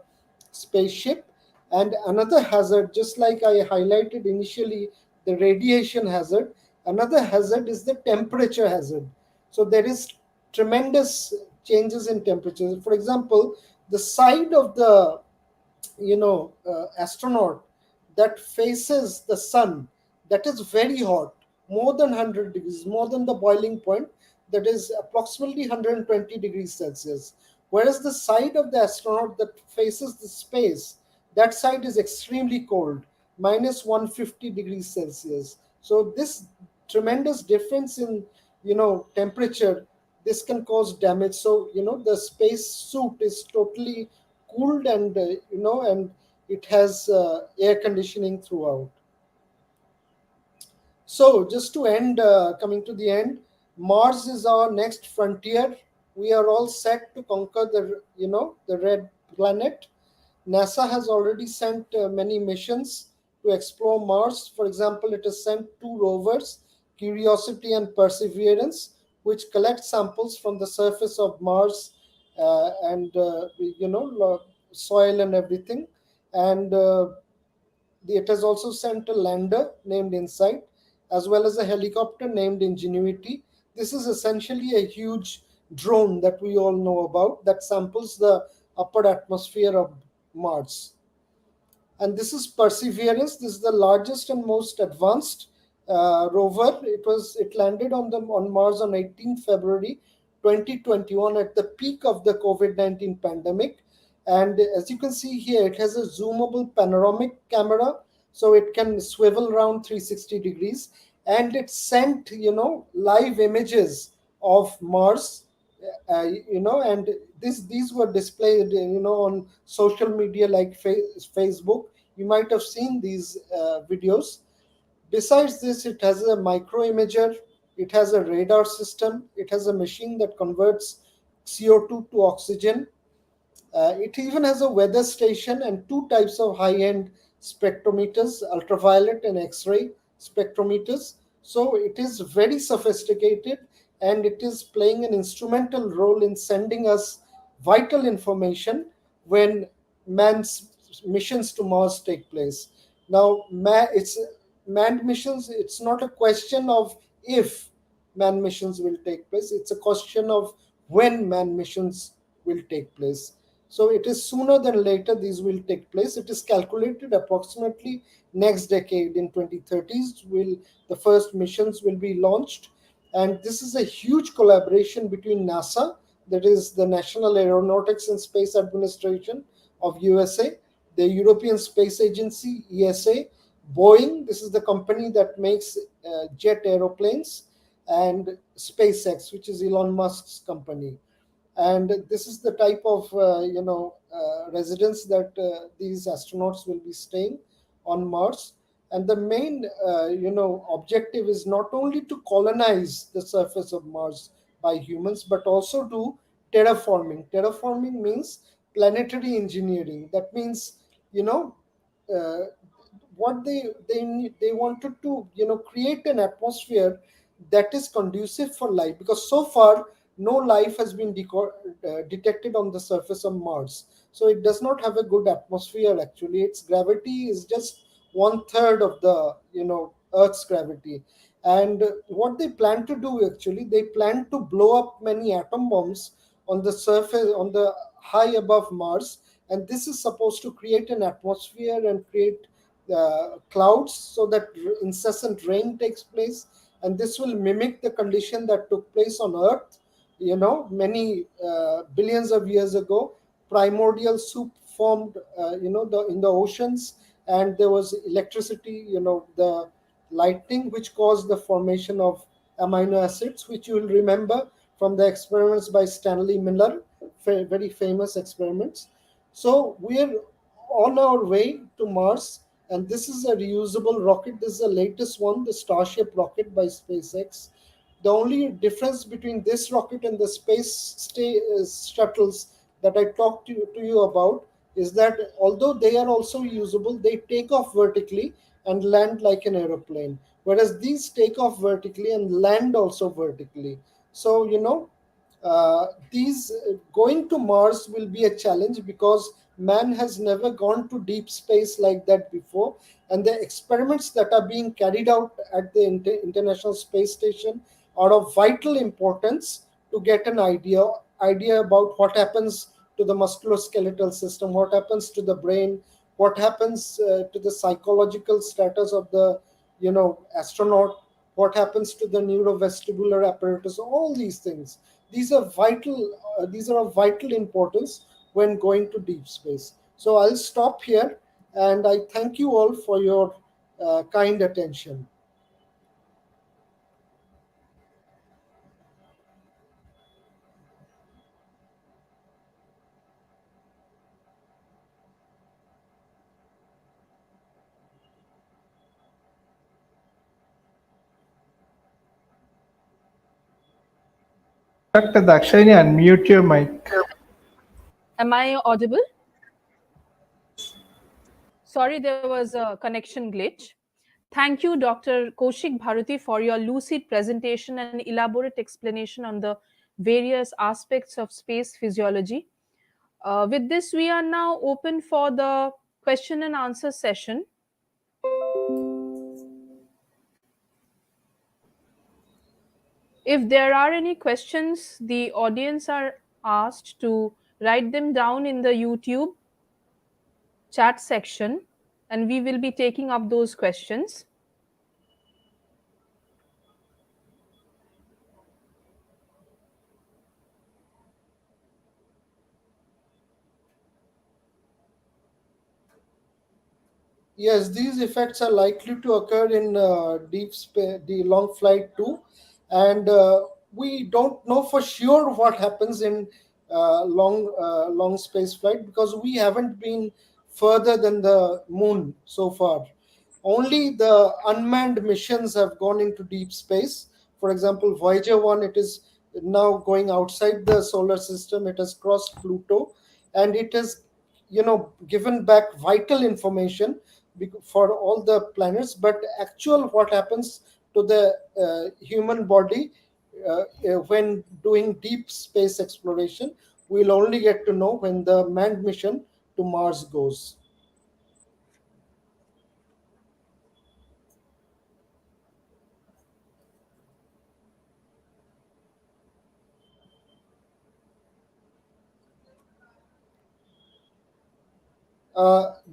spaceship. And another hazard, just like I highlighted initially, the radiation hazard, another hazard is the temperature hazard. So there is tremendous changes in temperature. For example, the side of the astronaut that faces the sun, that is very hot, more than 100 degrees, more than the boiling point, that is approximately 120 degrees Celsius. Whereas the side of the astronaut that faces the space, that side is extremely cold, minus 150 degrees Celsius. So this tremendous difference in temperature, this can cause damage. So the space suit is totally cooled, and and it has air conditioning throughout. So just to end, coming to the end, Mars is our next frontier. We are all set to conquer the red planet. NASA has already sent many missions to explore Mars. For example, it has sent two rovers, Curiosity and Perseverance, which collect samples from the surface of Mars and soil and everything. And it has also sent a lander named Insight, as well as a helicopter named Ingenuity. This is essentially a huge drone that we all know about that samples the upper atmosphere of Mars. And this is Perseverance. This is the largest and most advanced rover. It landed on Mars on 18th February 2021 at the peak of the COVID-19 pandemic. And as you can see here, it has a zoomable panoramic camera, so it can swivel around 360 degrees, and it sent live images of Mars, and these were displayed on social media like Facebook. You might have seen these videos. Besides this, it has a micro imager, it has a radar system, it has a machine that converts CO2 to oxygen. It even has a weather station and two types of high-end spectrometers, ultraviolet and X-ray spectrometers. So it is very sophisticated, and it is playing an instrumental role in sending us vital information when man's missions to Mars take place. Now, it's manned missions. It's not a question of if manned missions will take place. It's a question of when manned missions will take place. So it is sooner than later these will take place. It is calculated approximately next decade in 2030s will the first missions will be launched. And this is a huge collaboration between NASA, that is the National Aeronautics and Space Administration of USA, the European Space Agency ESA, Boeing, this is the company that makes jet aeroplanes, and SpaceX, which is Elon Musk's company. And this is the type of residence that these astronauts will be staying on Mars. And the main objective is not only to colonize the surface of Mars by humans, but also do terraforming means planetary engineering. That means uh, what they wanted to create an atmosphere that is conducive for life, because so far no life has been detected on the surface of Mars. So it does not have a good atmosphere. Actually, its gravity is just one third of the Earth's gravity. And what they plan to do, actually, they plan to blow up many atom bombs on the surface, on the high above Mars, and this is supposed to create an atmosphere and create clouds so that incessant rain takes place, and this will mimic the condition that took place on Earth, many billions of years ago. Primordial soup formed, in the oceans, and there was electricity, the lightning, which caused the formation of amino acids, which you will remember from the experiments by Stanley Miller, very famous experiments. So we're on our way to Mars, and this is a reusable rocket. This is the latest one, the Starship rocket by SpaceX. The only difference between this rocket and the shuttles that I talked to you about is that although they are also usable, they take off vertically and land like an aeroplane, whereas these take off vertically and land also vertically. So, these going to Mars will be a challenge because man has never gone to deep space like that before, and the experiments that are being carried out at the International Space Station are of vital importance to get an idea about what happens to the musculoskeletal system, what happens to the brain, what happens to the psychological status of the astronaut, what happens to the neurovestibular apparatus. All these things, these are vital. These are of vital importance when going to deep space. So I'll stop here, and I thank you all for your kind attention. Dr. Dakshayani, unmute your mic. Am I audible? Sorry, there was a connection glitch. Thank you, Dr. Kaushik Bharati, for your lucid presentation and elaborate explanation on the various aspects of space physiology. With this, we are now open for the question and answer session. If there are any questions, the audience are asked to write them down in the YouTube chat section, and we will be taking up those questions. Yes, these effects are likely to occur in the long flight too, and we don't know for sure what happens in long space flight because we haven't been further than the moon so far. Only the unmanned missions have gone into deep space. For example, Voyager 1, it is now going outside the solar system. It has crossed Pluto, and it has given back vital information for all the planets. But actual what happens to the human body when doing deep space exploration, we'll only get to know when the manned mission to Mars goes.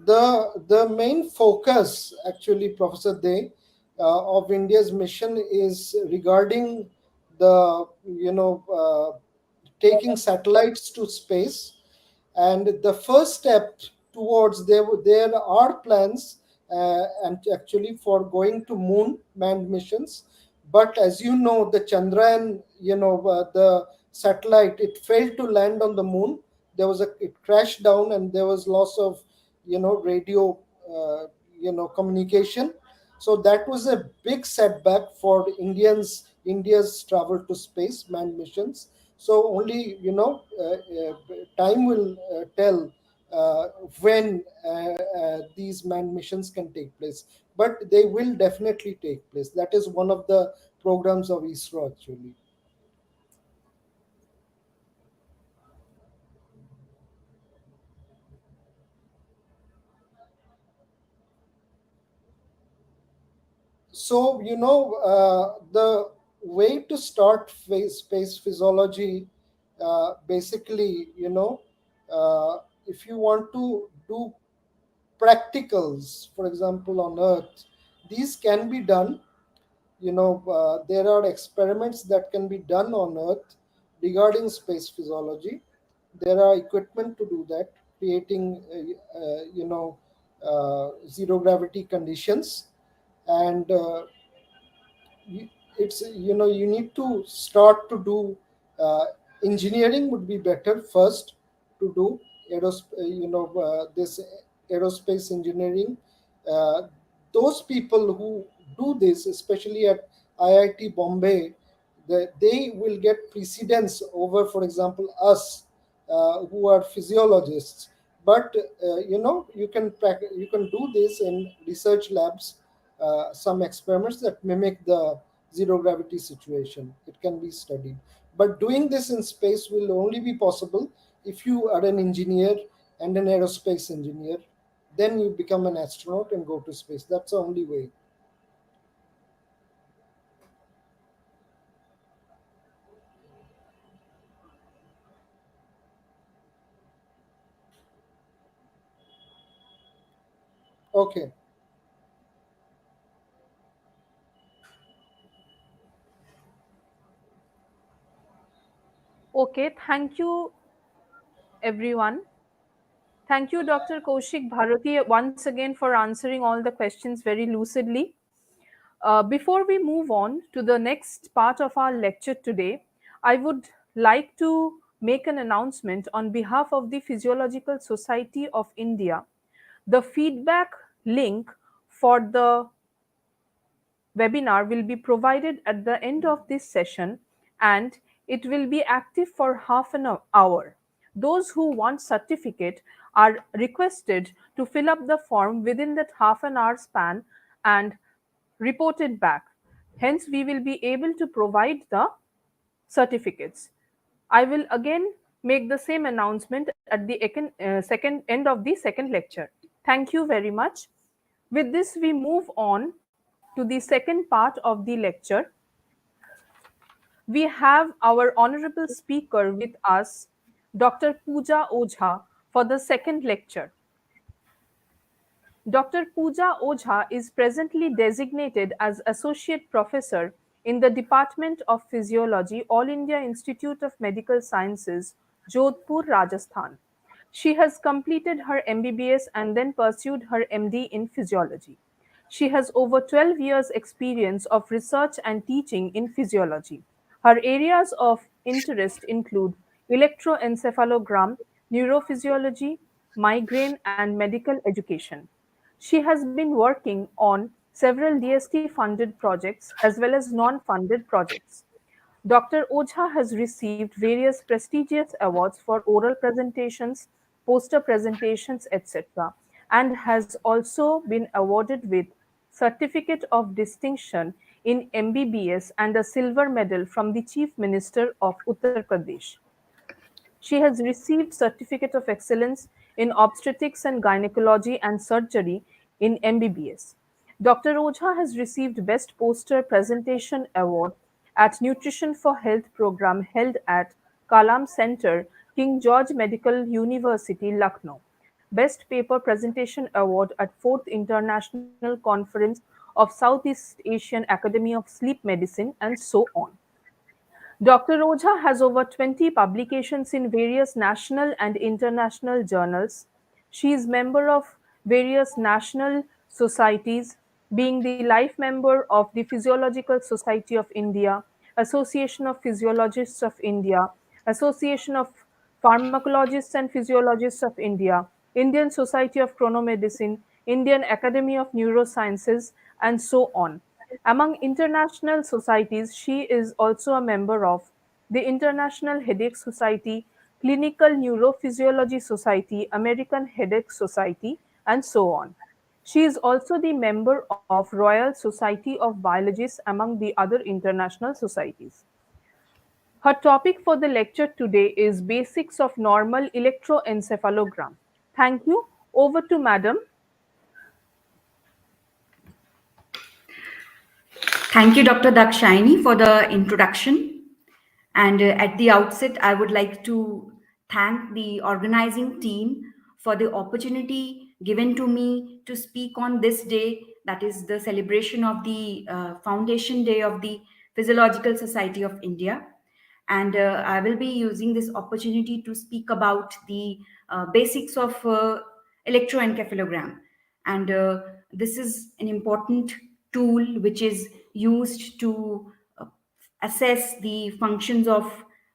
The main focus, actually, Professor Day, of India's mission is regarding the taking satellites to space, and the first step towards there are plans and actually for going to moon manned missions. But as you know, the Chandrayaan, the satellite, it failed to land on the moon. It crashed down, and there was loss of radio communication. So that was a big setback for India's travel to space manned missions. So only time will tell when these manned missions can take place. but they will definitely take place. That is one of the programs of ISRO actually. So the way to start space physiology, basically, if you want to do practicals, for example, on Earth, these can be done. There are experiments that can be done on Earth regarding space physiology. There are equipment to do that, creating zero gravity conditions. And you, it's you need to start to do uh, engineering would be better first to do this aerospace engineering. uh, those people who do this, especially at IIT Bombay, they will get precedence over, for example, us, who are physiologists. But you can do this in research labs, some experiments that mimic the zero gravity situation. It can be studied. But doing this in space will only be possible if you are an engineer and an aerospace engineer. Then you become an astronaut and go to space. That's the only way. Okay. Okay, thank you, everyone. Thank you, Dr. Kaushik Bharati, once again for answering all the questions very lucidly. Before we move on to the next part of our lecture today, I would like to make an announcement on behalf of the Physiological Society of India. The feedback link for the webinar will be provided at the end of this session, and it will be active for half an hour. Those who want certificate are requested to fill up the form within that half an hour span and report it back. Hence, we will be able to provide the certificates. I will again make the same announcement at the second end of the second lecture. Thank you very much. With this, we move on to the second part of the lecture. We have our honorable speaker with us, Dr. Pooja Ojha, for the second lecture. Dr. Pooja Ojha is presently designated as Associate Professor in the Department of Physiology, All India Institute of Medical Sciences, Jodhpur, Rajasthan. She has completed her MBBS and then pursued her MD in Physiology. She has over 12 years' experience of research and teaching in physiology. Her areas of interest include electroencephalogram, neurophysiology, migraine, and medical education. She has been working on several DST funded projects as well as non funded projects. Dr. Ojha has received various prestigious awards for oral presentations, poster presentations, etc., and has also been awarded with Certificate of Distinction in MBBS and a silver medal from the Chief Minister of Uttar Pradesh. She has received Certificate of Excellence in Obstetrics and Gynecology and Surgery in MBBS. Dr. Ojha has received Best Poster Presentation Award at Nutrition for Health program held at Kalam Center, King George Medical University, Lucknow. Best Paper Presentation Award at 4th International Conference of Southeast Asian Academy of Sleep Medicine, and so on. Dr. Ojha has over 20 publications in various national and international journals. She is member of various national societies, being the life member of the Physiological Society of India, Association of Physiologists of India, Association of Pharmacologists and Physiologists of India, Indian Society of Chronomedicine, Indian Academy of Neurosciences, and so on. Among international societies, she is also a member of the International Headache Society, Clinical Neurophysiology Society, American Headache Society, and so on. She is also the member of Royal Society of Biologists among the other international societies. Her topic for the lecture today is Basics of Normal Electroencephalogram. Thank you. Over to Madam. Thank you, Dr. Dakshayani, for the introduction. And at the outset, I would like to thank the organizing team for the opportunity given to me to speak on this day, that is the celebration of the Foundation Day of the Physiological Society of India. And I will be using this opportunity to speak about the basics of electroencephalogram. And this is an important tool which is used to assess the functions of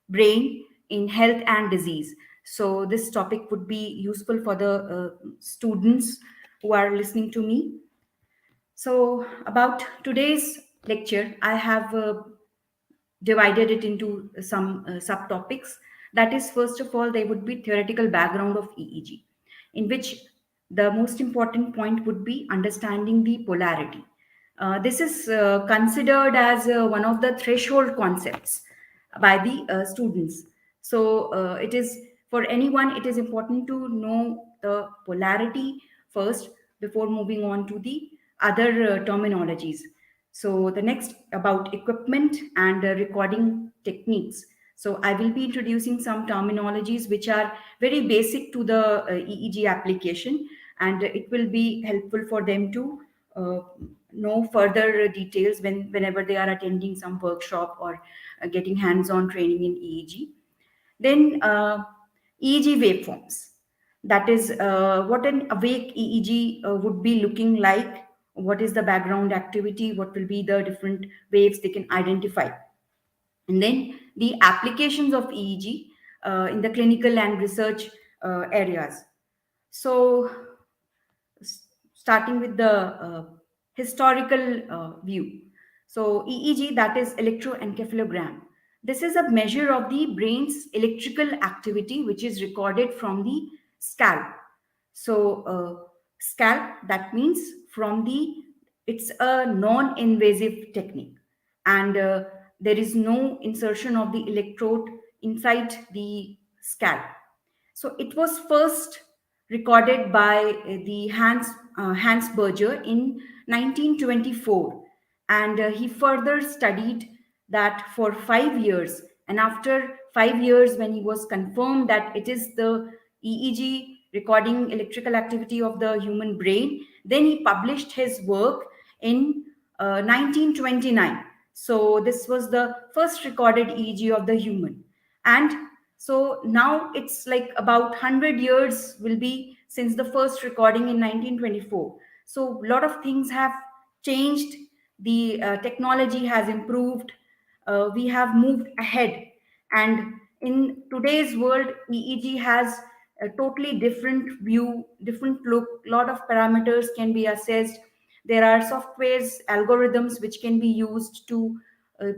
brain in health and disease. So this topic would be useful for the students who are listening to me. So about today's lecture, I have divided it into some subtopics. That is, first of all, there would be theoretical background of EEG, in which the most important point would be understanding the polarity. This is considered as one of the threshold concepts by the students. So it is for anyone, it is important to know the polarity first before moving on to the other terminologies. So the next about equipment and recording techniques. So I will be introducing some terminologies which are very basic to the EEG application, and it will be helpful for them to uh, know further details whenever they are attending some workshop or getting hands-on training in EEG. Then EEG waveforms. That is what an awake EEG would be looking like. What is the background activity? What will be the different waves they can identify? And then the applications of EEG in the clinical and research areas. So starting with the historical view. So EEG, that is electroencephalogram. This is a measure of the brain's electrical activity which is recorded from the scalp. So scalp, that means from the, it's a non-invasive technique, and there is no insertion of the electrode inside the scalp. So it was first recorded by the Hans Berger in 1924, and he further studied that for 5 years. And after 5 years, when he was confirmed that it is the EEG recording electrical activity of the human brain, then he published his work in 1929. So this was the first recorded EEG of the human. And so now it's like about 100 years will be since the first recording in 1924. So a lot of things have changed. The technology has improved. We have moved ahead. And in today's world, EEG has a totally different view, different look. A lot of parameters can be assessed. There are softwares, algorithms which can be used to uh,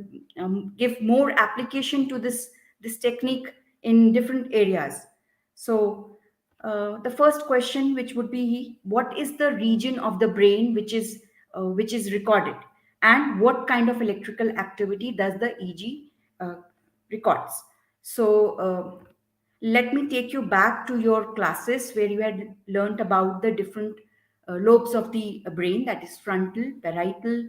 give more application to this technique in different areas. So the first question, which would be, what is the region of the brain which is recorded, and what kind of electrical activity does the EEG records? So let me take you back to your classes where you had learnt about the different lobes of the brain, that is frontal, parietal,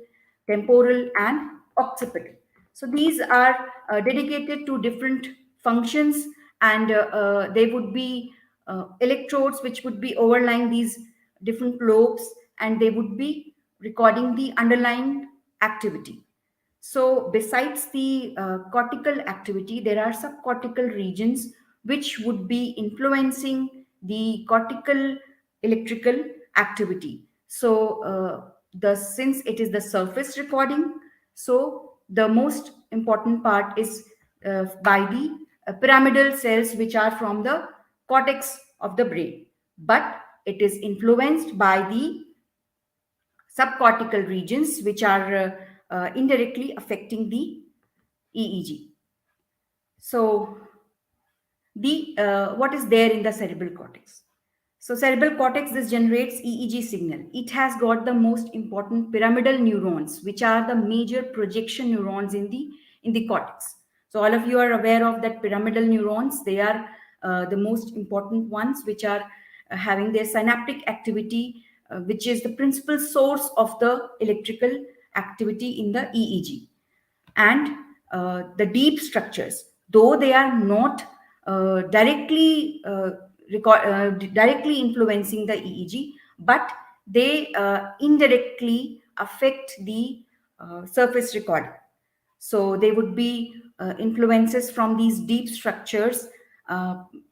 temporal, and occipital. So these are dedicated to different functions, and they would be electrodes which would be overlying these different lobes, and they would be recording the underlying activity. So besides the cortical activity, there are subcortical regions which would be influencing the cortical electrical activity. So the since it is the surface recording, so the most important part is by the pyramidal cells which are from the cortex of the brain, but it is influenced by the subcortical regions which are indirectly affecting the EEG. So the what is there in the cerebral cortex? So cerebral cortex, this generates EEG signal. It has got the most important pyramidal neurons, which are the major projection neurons in the cortex. So all of you are aware of that pyramidal neurons. They are the most important ones, which are having their synaptic activity, which is the principal source of the electrical activity in the EEG. And the deep structures, though they are not directly influencing the EEG, but they indirectly affect the surface recording. So they would be influences from these deep structures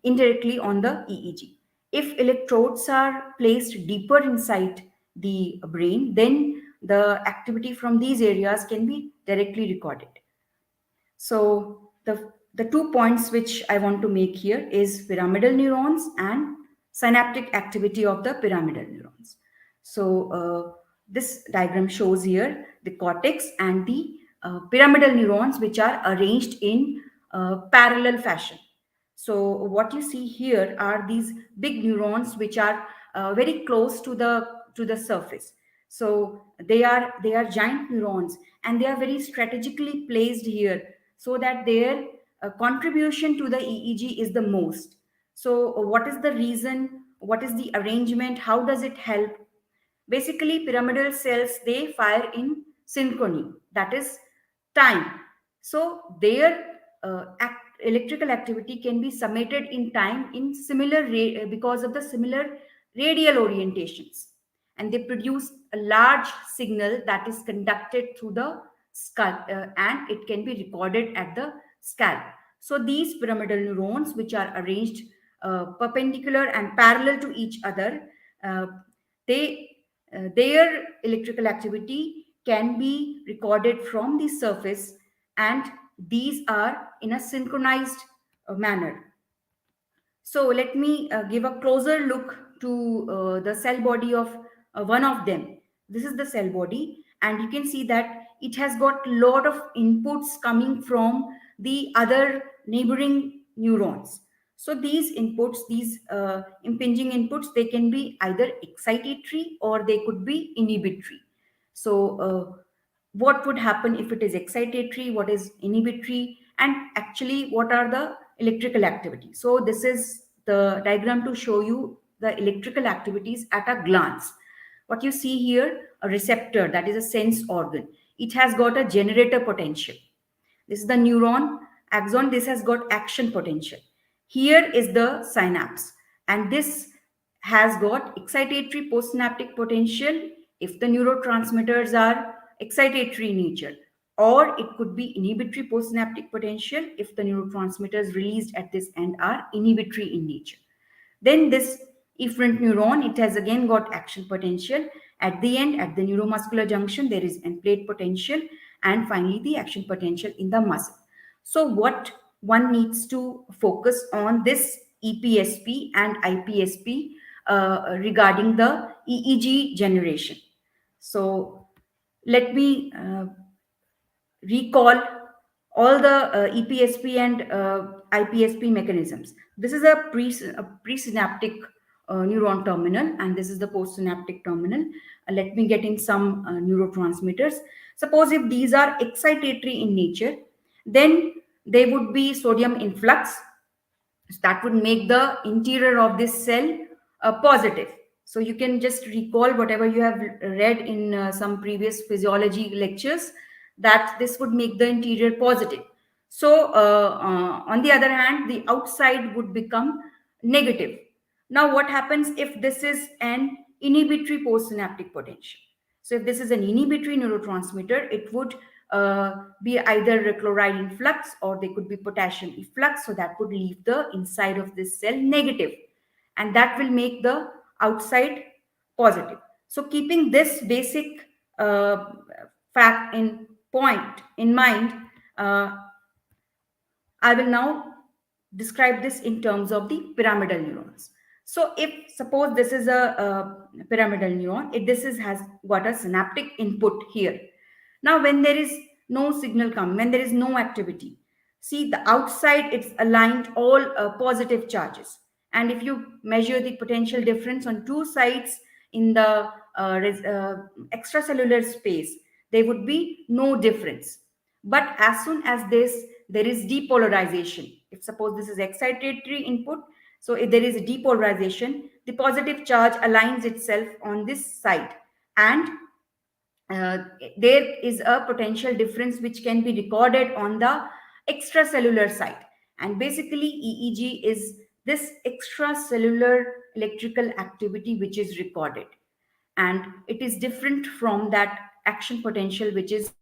indirectly on the EEG. If electrodes are placed deeper inside the brain, then the activity from these areas can be directly recorded. So the 2 points which I want to make here is pyramidal neurons and synaptic activity of the pyramidal neurons. So this diagram shows here the cortex and the pyramidal neurons, which are arranged in parallel fashion. So what you see here are these big neurons which are very close to the surface. So they are giant neurons, and they are very strategically placed here so that their contribution to the EEG is the most. So what is the reason? What is the arrangement? How does it help? Basically, pyramidal cells, they fire in synchrony, that is time. So their electrical activity can be summated in time in because of the similar radial orientations, and they produce a large signal that is conducted through the skull, and it can be recorded at the scalp. So these pyramidal neurons, which are arranged perpendicular and parallel to each other, they their electrical activity can be recorded from the surface, and these are in a synchronized manner. So let me give a closer look to the cell body of one of them. This is the cell body, and you can see that it has got a lot of inputs coming from the other neighboring neurons. So these inputs, these impinging inputs, they can be either excitatory or they could be inhibitory. So what would happen if it is excitatory, what is inhibitory, and actually what are the electrical activity? So this is the diagram to show you the electrical activities at a glance. What you see here, a receptor, that is a sense organ. It has got a generator potential. This is the neuron axon. This has got action potential. Here is the synapse, and this has got excitatory postsynaptic potential if the neurotransmitters are excitatory in nature, or it could be inhibitory postsynaptic potential if the neurotransmitters released at this end are inhibitory in nature. Then this efferent neuron, it has again got action potential. At the end, at the neuromuscular junction, there is end plate potential, and finally the action potential in the muscle. So what one needs to focus on this EPSP and IPSP regarding the EEG generation. So let me recall all the EPSP and IPSP mechanisms. This is a presynaptic neuron terminal, and this is the postsynaptic terminal. Let me get in some neurotransmitters. Suppose if these are excitatory in nature, then they would be sodium influx. So that would make the interior of this cell positive. So you can just recall whatever you have read in some previous physiology lectures, that this would make the interior positive. So on the other hand, the outside would become negative. Now what happens if this is an inhibitory postsynaptic potential? So if this is an inhibitory neurotransmitter, it would be either a chloride influx, or they could be potassium efflux. So that would leave the inside of this cell negative, and that will make the outside positive. So keeping this basic fact in mind, I will now describe this in terms of the pyramidal neurons. So if suppose this is a pyramidal neuron, has got a synaptic input here. Now when there is no signal coming, when there is no activity, see the outside, it's aligned all positive charges, And if you measure the potential difference on two sides in the extracellular space, there would be no difference. But as soon as there is depolarization. If suppose this is excitatory input, so if there is a depolarization, the positive charge aligns itself on this side, and uh, there is a potential difference which can be recorded on the extracellular side. And basically EEG is this extracellular electrical activity which is recorded, and it is different from that action potential which is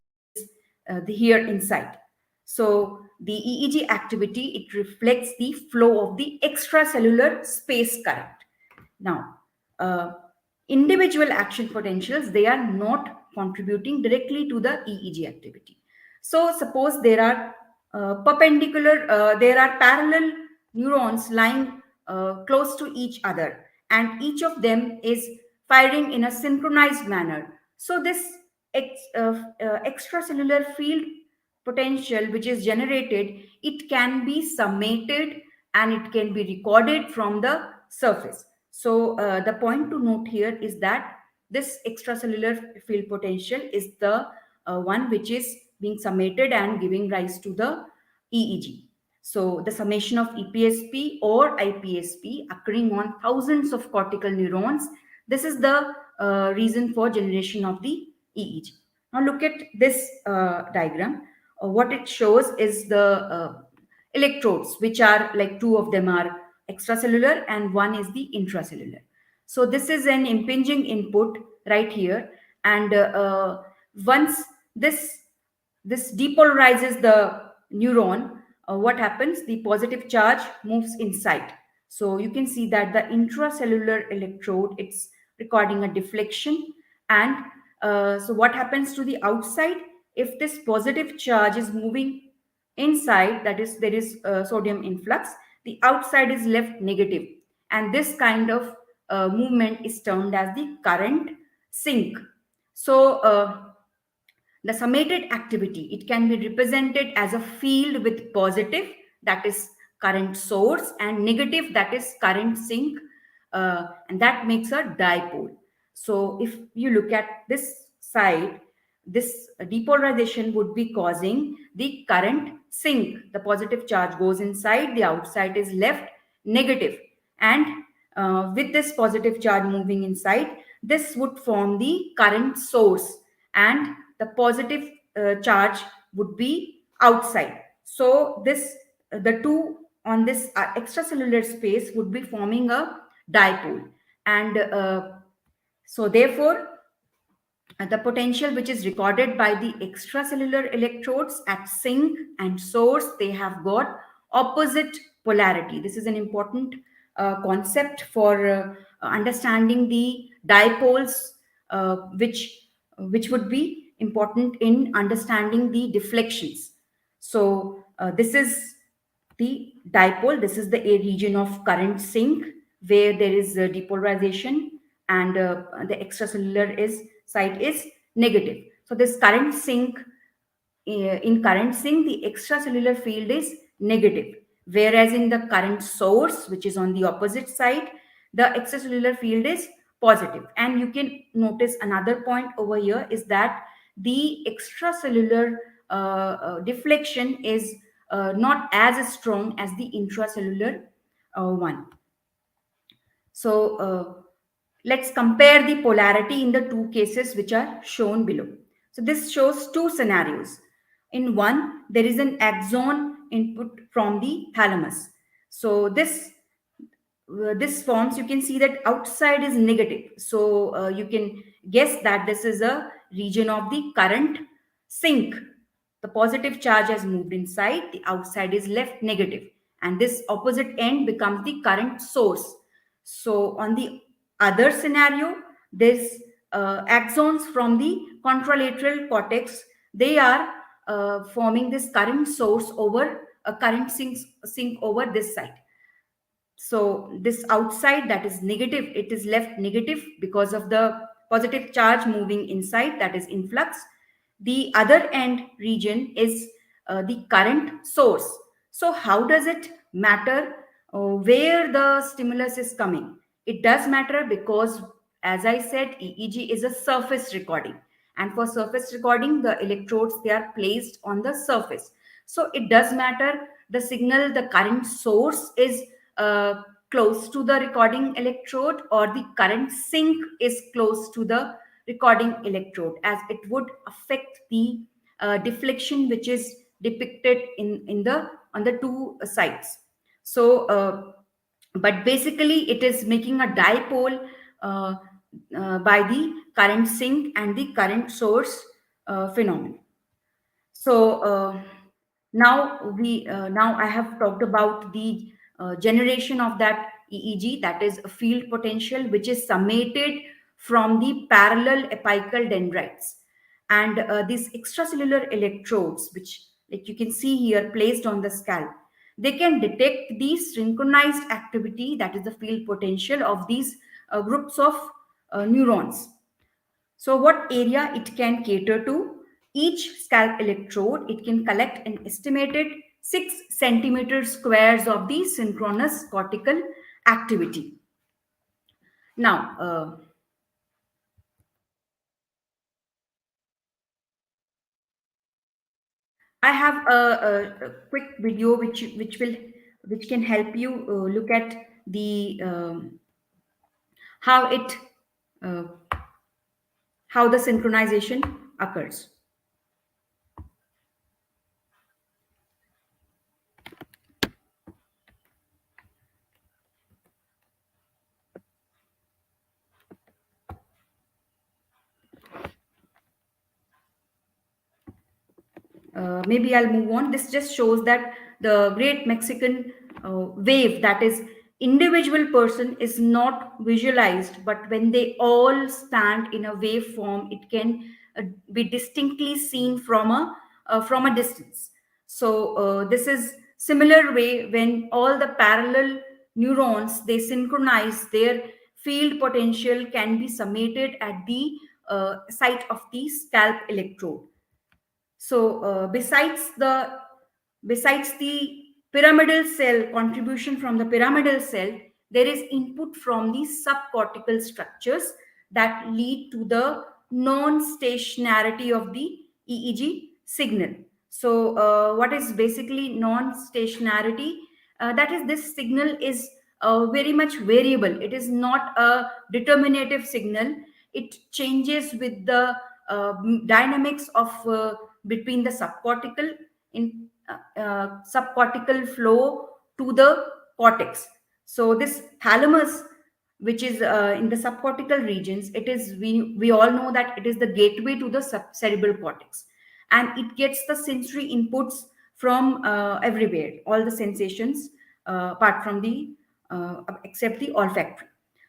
here inside. So the EEG activity, it reflects the flow of the extracellular space current. Now, uh, individual action potentials, they are not contributing directly to the EEG activity. So suppose there are there are parallel neurons lying close to each other, and each of them is firing in a synchronized manner. So this extracellular field potential which is generated, it can be summated and it can be recorded from the surface. So the point to note here is that this extracellular field potential is the one which is being summated and giving rise to the EEG. So the summation of EPSP or IPSP occurring on thousands of cortical neurons, this is the reason for generation of the EEG. Now look at this diagram. What it shows is the electrodes, which are like two of them are extracellular and one is the intracellular. So this is an impinging input right here, and once this depolarizes the neuron, what happens? The positive charge moves inside. So you can see that the intracellular electrode, it's recording a deflection, and so what happens to the outside? If this positive charge is moving inside, that is there is sodium influx, the outside is left negative, and this kind of movement is termed as the current sink. So the summated activity, it can be represented as a field with positive, that is current source, and negative, that is current sink, and that makes a dipole. So if you look at this side, this depolarization would be causing the current sink. The positive charge goes inside, the outside is left negative, and with this positive charge moving inside, this would form the current source, and the positive charge would be outside. So this the two on this extracellular space would be forming a dipole, and so therefore the potential which is recorded by the extracellular electrodes at sink and source, they have got opposite polarity. This is an important concept for understanding the dipoles, which would be important in understanding the deflections. So this is the dipole. This is the a region of current sink where there is depolarization, and the extracellular side is negative. So this current sink, in current sink, the extracellular field is negative, whereas in the current source, which is on the opposite side, the extracellular field is positive. And you can notice another point over here is that the extracellular deflection is not as strong as the intracellular one. So let's compare the polarity in the two cases which are shown below. So this shows two scenarios. In one, there is an axon input from the thalamus. So this forms, you can see that outside is negative. So you can guess that this is a region of the current sink. The positive charge has moved inside, the outside is left negative, and this opposite end becomes the current source. So on the other scenario, this axons from the contralateral cortex, they are forming this current source over a current sink over this side. So this outside, that is negative, it is left negative because of the positive charge moving inside, that is influx. The other end region is the current source. So how does it matter where the stimulus is coming. It does matter because, as I said, EEG is a surface recording. And for surface recording, the electrodes, they are placed on the surface. So it does matter the signal, the current source is close to the recording electrode, or the current sink is close to the recording electrode, as it would affect the deflection which is depicted in the on the two sides. So but basically it is making a dipole by the current sink and the current source phenomenon. So now I have talked about the generation of that EEG, that is a field potential which is summated from the parallel apical dendrites, and these extracellular electrodes, which, like you can see here, placed on the scalp, they can detect the synchronized activity, that is the field potential of these groups of neurons. So what area it can cater to? Each scalp electrode, it can collect an estimated 6 centimeter squares of the synchronous cortical activity. Now, I have a quick video which can help you look at the how it uh, how the synchronization occurs. Maybe I'll move on. This just shows that the Great Mexican Wave, that is, individual person is not visualized, but when they all stand in a wave form, it can be distinctly seen from a distance. So this is similar way when all the parallel neurons, they synchronize, their field potential can be summated at the site of the scalp electrode. So besides the pyramidal cell contribution from the pyramidal cell, there is input from the subcortical structures that lead to the non-stationarity of the EEG signal. So what is basically non-stationarity? That is, this signal is very much variable. It is not a determinative signal. It changes with the dynamics of between the subcortical subcortical flow to the cortex. So this thalamus, which is in the subcortical regions, it is, we all know that it is the gateway to the cerebral cortex, and it gets the sensory inputs from everywhere, all the sensations apart from the except the olfactory.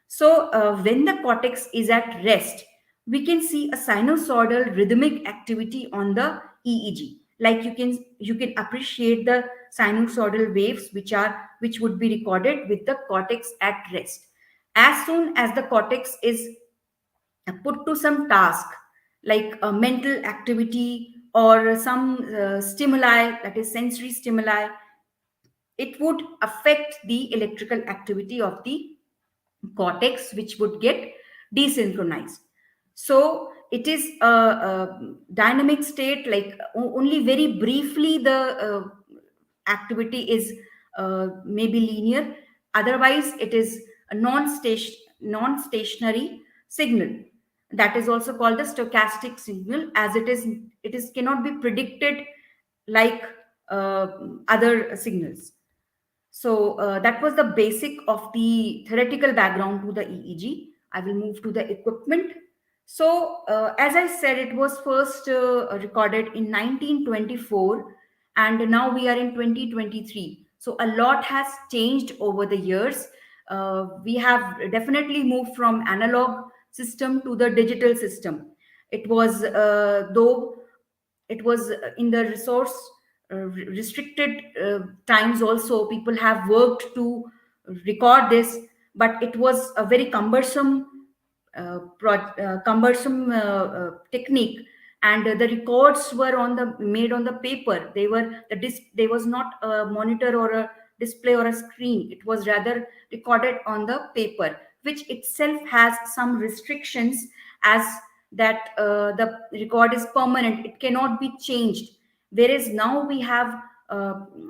So when the cortex is at rest, we can see a sinusoidal rhythmic activity on the EEG. Like you can appreciate the sinusoidal waves which would be recorded with the cortex at rest. As soon as the cortex is put to some task, like a mental activity or some stimuli, that is sensory stimuli, it would affect the electrical activity of the cortex, which would get desynchronized. So it is a dynamic state, like only very briefly the activity is maybe linear. Otherwise it is a non-stationary signal, that is also called the stochastic signal, as it is cannot be predicted like other signals. So that was the basic of the theoretical background to the EEG. I will move to the equipment. So as I said, it was first recorded in 1924, and now we are in 2023. So a lot has changed over the years. We have definitely moved from analog system to the digital system. It was though it was in the resource restricted times also, people have worked to record this, but it was a very cumbersome technique, and the records were made on the paper. They were the disc, there was not a monitor or a display or a screen. It was rather recorded on the paper, which itself has some restrictions, as that the record is permanent, it cannot be changed. Whereas now we have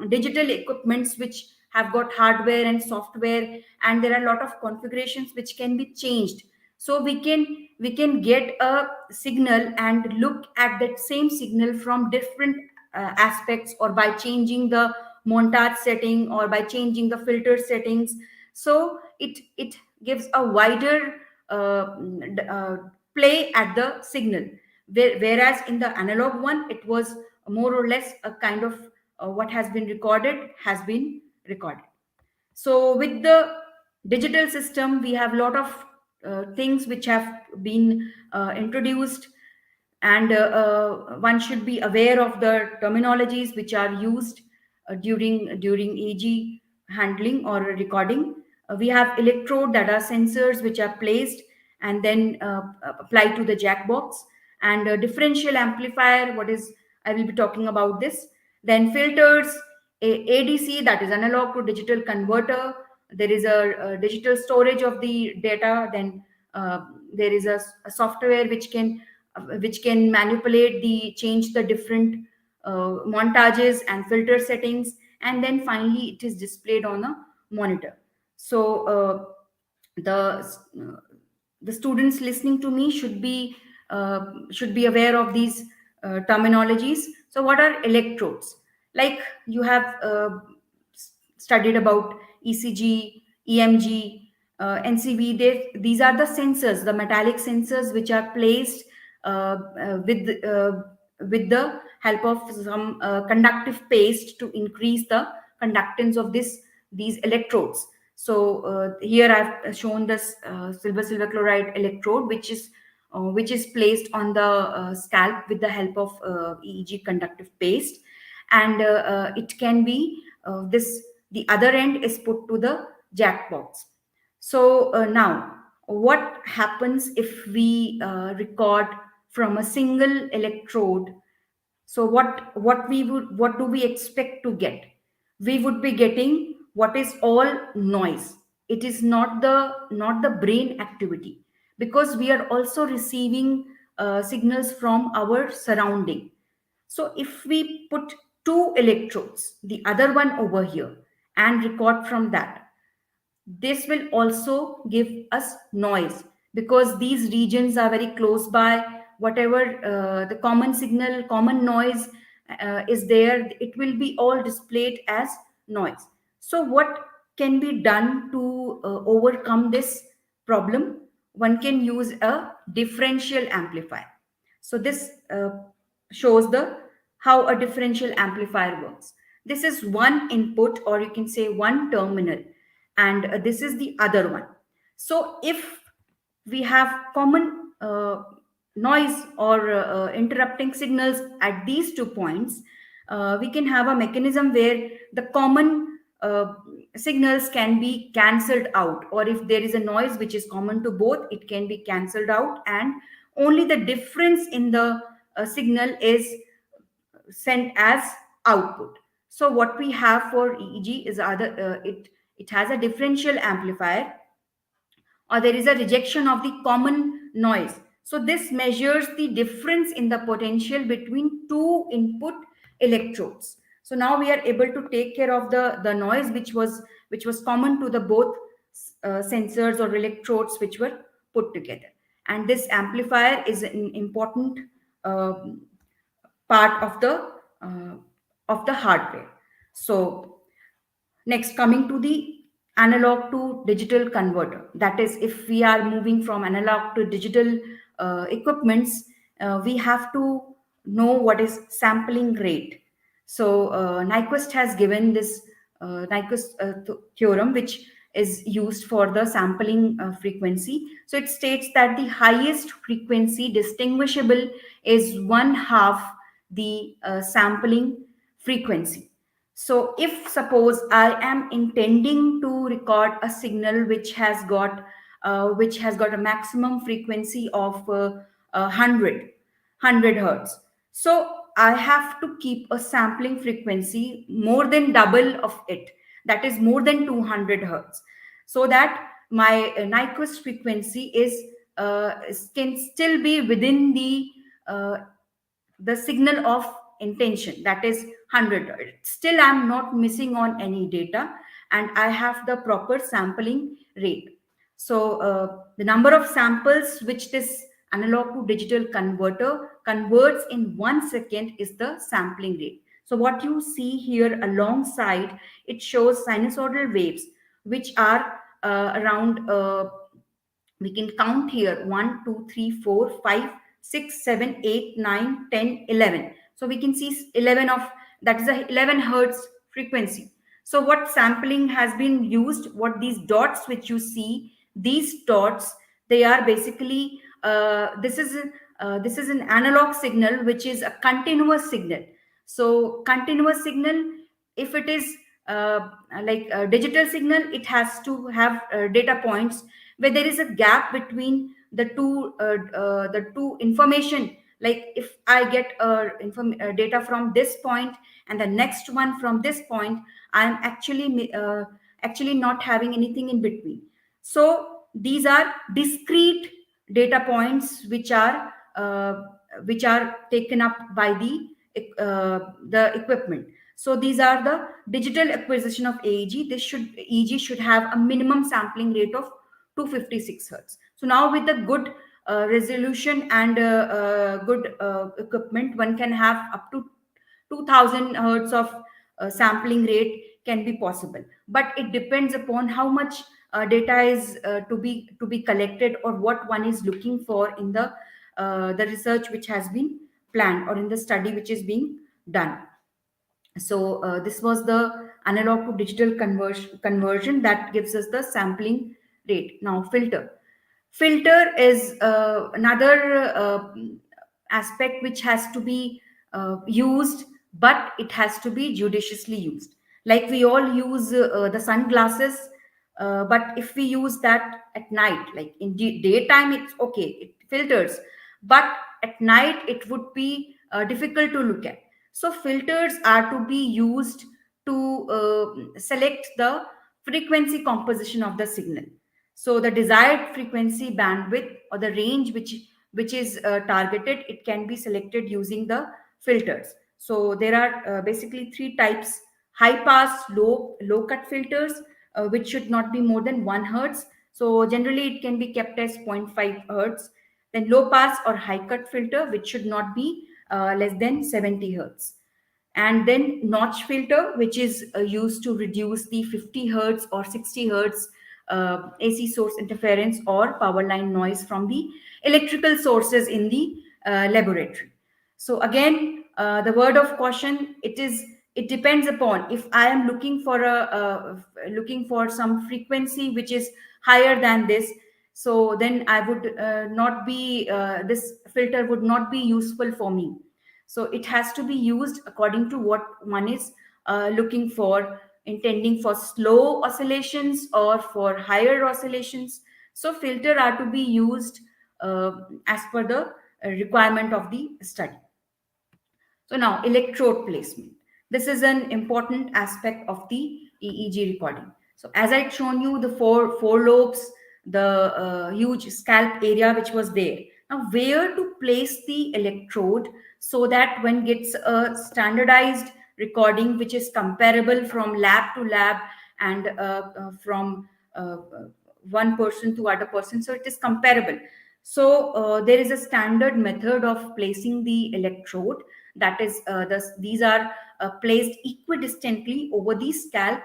digital equipments which have got hardware and software, and there are a lot of configurations which can be changed. So we can get a signal and look at that same signal from different aspects, or by changing the montage setting, or by changing the filter settings. So it gives a wider play at the signal. Whereas in the analog one, it was more or less a kind of what has been recorded has been recorded. So with the digital system, we have a lot of things which have been introduced, and one should be aware of the terminologies which are used during EG handling or recording. We have electrode, that are sensors which are placed and then applied to the jack box, and differential amplifier, what is, I will be talking about this. Then filters, ADC, that is analog to digital converter. There is a digital storage of the data. Then there is a software which can manipulate the change the different montages and filter settings, and then finally it is displayed on a monitor. So the the students listening to me should be aware of these terminologies. So what are electrodes? Like you have studied about ECG, EMG, NCV. These are the sensors, the metallic sensors which are placed with the help of some conductive paste to increase the conductance of these electrodes. So here I've shown this silver chloride electrode, which is placed on the scalp with the help of EEG conductive paste, and it can be this the other end is put to the jack box. So now, what happens if we record from a single electrode? So what do we expect to get? We would be getting what is all noise. It is not the brain activity, because we are also receiving signals from our surrounding. So if we put two electrodes, the other one over here, and record from that, this will also give us noise, because these regions are very close by. Whatever the common signal, common noise is there, it will be all displayed as noise. So what can be done to overcome this problem? One can use a differential amplifier. So this shows the how a differential amplifier works. This is one input, or you can say one terminal, and this is the other one. So if we have common noise or interrupting signals at these 2 points, we can have a mechanism where the common signals can be cancelled out, or if there is a noise which is common to both, it can be cancelled out, and only the difference in the signal is sent as output. So what we have for EEG is either it has a differential amplifier, or there is a rejection of the common noise. So this measures the difference in the potential between two input electrodes. So now we are able to take care of the noise which was common to the both sensors or electrodes which were put together. And this amplifier is an important uh, part of the hardware. So next, coming to the analog to digital converter, that is, if we are moving from analog to digital equipments, we have to know what is sampling rate. So Nyquist has given this Nyquist theorem, which is used for the sampling frequency. So it states that the highest frequency distinguishable is one half the sampling frequency. So if suppose I am intending to record a signal which has got a maximum frequency of 100 hertz, so I have to keep a sampling frequency more than double of it. that is more than 200 hertz, so that my Nyquist frequency can still be within uh, the signal of intention, that is 100. Still I'm not missing on any data, and I have the proper sampling rate. So the number of samples which this analog to digital converter converts in 1 second is the sampling rate. So what you see here alongside, it shows sinusoidal waves which are around we can count here 1 2 3 4 5 6 7 8 9 10 11. So we can see 11 of that is a 11 hertz frequency. So what sampling has been used, what these dots which you see, these dots, they are basically this is an analog signal which is a continuous signal. So continuous signal, if it is like a digital signal, it has to have data points where there is a gap between the two information. Like if I get data from this point and the next one from this point, I'm actually not having anything in between. So these are discrete data points which are taken up by the equipment. So these are the digital acquisition of AEG. This should EEG should have a minimum sampling rate of 256 hertz. So now with the good resolution and good equipment, one can have up to 2000 hertz of sampling rate can be possible. But it depends upon how much data is to be collected, or what one is looking for in the research which has been planned, or in the study which is being done. So this was the analog to digital conversion that gives us the sampling rate. Now filter is another aspect which has to be used, but it has to be judiciously used. Like we all use the sunglasses, but if we use that at night, like in daytime it's okay, it filters, but at night it would be difficult to look at. So filters are to be used to select the frequency composition of the signal. So the desired frequency bandwidth, or the range which is targeted, it can be selected using the filters. So there are basically three types: high pass, low cut filters, which should not be more than 1 hertz. So generally it can be kept as 0.5 hertz. Then low pass or high cut filter, which should not be less than 70 hertz. And then notch filter, which is used to reduce the 50 hertz or 60 hertz AC source interference or power line noise from the electrical sources in the laboratory. So again, the word of caution, it depends upon, if I am looking for some frequency which is higher than this, so then I would not be this filter would not be useful for me. So it has to be used according to what one is looking for, intending for slow oscillations or for higher oscillations. So filter are to be used as per the requirement of the study. So now electrode placement. This is an important aspect of the EEG recording. So as I'd shown you the four lobes, the huge scalp area which was there. Now where to place the electrode so that one gets a standardized recording which is comparable from lab to lab, and from one person to other person, so it is comparable. So there is a standard method of placing the electrode, that is these are placed equidistantly over the scalp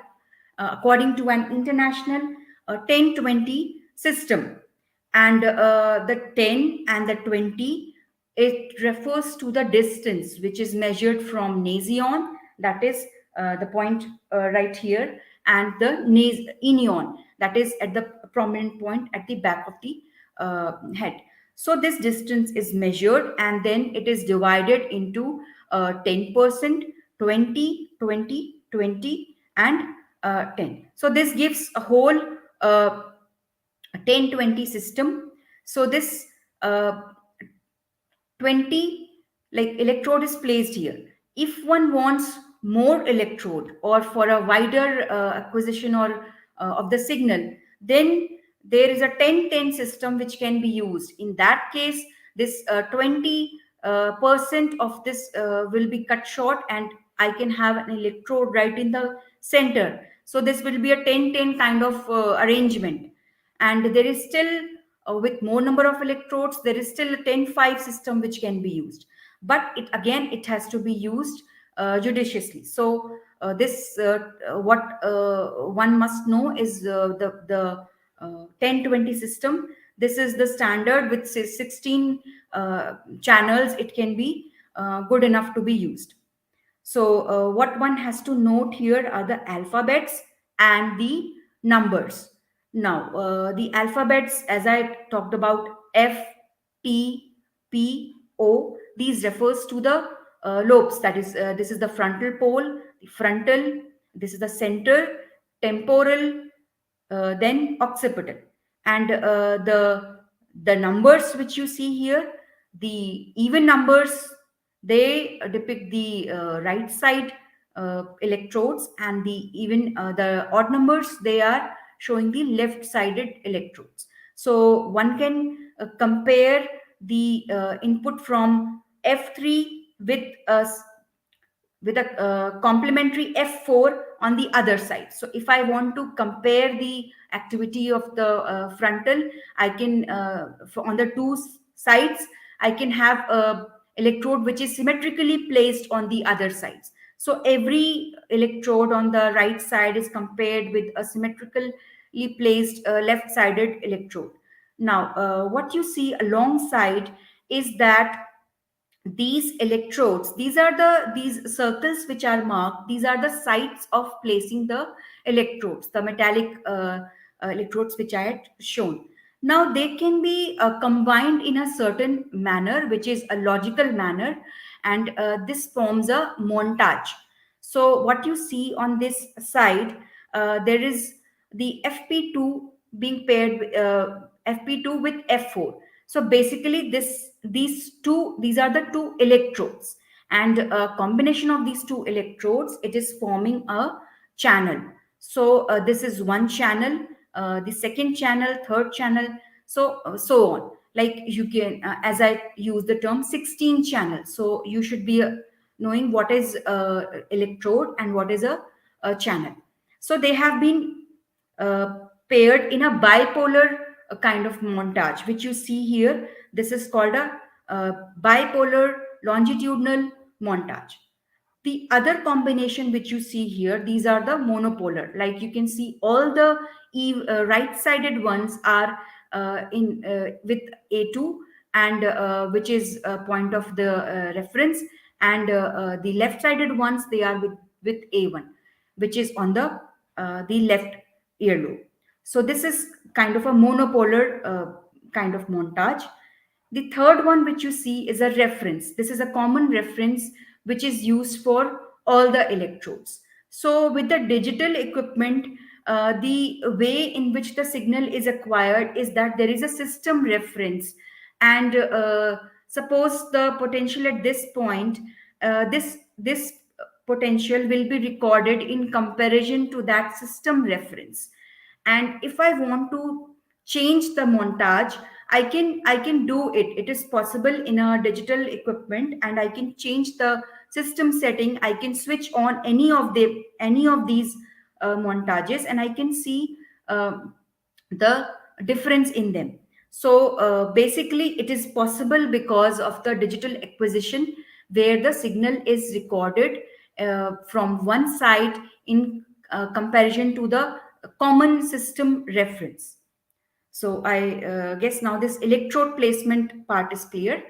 according to an international 10-20 system. And the 10 and the 20, it refers to the distance which is measured from nasion, that is the point right here, and the inion, that is at the prominent point at the back of the head. So this distance is measured, and then it is divided into 10%, 20, 20, 20, and 10. So this gives a whole 10-20 system. So this 20 like electrode is placed here. If one wants more electrode or for a wider acquisition or of the signal, then there is a 10-10 system which can be used. In that case, this 20 percent of this will be cut short, and I can have an electrode right in the center. So this will be a 10-10 kind of arrangement. And there is still, with more number of electrodes, there is still a 10-5 system which can be used. But it again, it has to be used judiciously. So this what one must know is the 10-20 system. This is the standard with say 16 channels. It can be good enough to be used. So what one has to note here are the alphabets and the numbers. Now the alphabets, as I talked about, F, T, P, O, these refers to the lobes. That is, this is the frontal pole, the frontal, this is the center, temporal, then occipital. And the numbers which you see here, the even numbers, they depict the right side electrodes, and the odd numbers, they are showing the left sided electrodes. So one can compare the input from F3 with a complementary F4 on the other side. So if I want to compare the activity of the frontal, I can on the two sides, I can have a electrode which is symmetrically placed on the other sides. So every electrode on the right side is compared with a symmetrically placed left-sided electrode. Now, what you see alongside is that these electrodes, these circles which are marked, these are the sites of placing the electrodes, the metallic electrodes which I had shown. Now they can be combined in a certain manner, which is a logical manner, and this forms a montage. So what you see on this side, there is the fp2 being paired with fp2 with f4. So basically these are the two electrodes, and a combination of these two electrodes, it is forming a channel. So this is one channel, the second channel, third channel, so on. Like you can, as I use the term 16 channels, so you should be knowing what is electrode and what is a channel. So they have been uh, paired in a bipolar kind of montage, which you see here. This is called a bipolar longitudinal montage. The other combination which you see here, these are the monopolar. Like you can see, all the right-sided ones are in with A2, and which is a point of the reference, and the left-sided ones, they are with A1, which is on the left earlobe. So this is kind of a monopolar kind of montage. The third one which you see is a reference. This is a common reference which is used for all the electrodes. So with the digital equipment, the way in which the signal is acquired is that there is a system reference, and suppose the potential at this point, this potential will be recorded in comparison to that system reference. And if I want to change the montage, I can do it. It is possible in a digital equipment, and I can change the system setting. I can switch on any of these montages, and I can see uh, the difference in them. So basically it is possible because of the digital acquisition, where the signal is recorded from one side in comparison to the common system reference. So I guess now this electrode placement part is clear.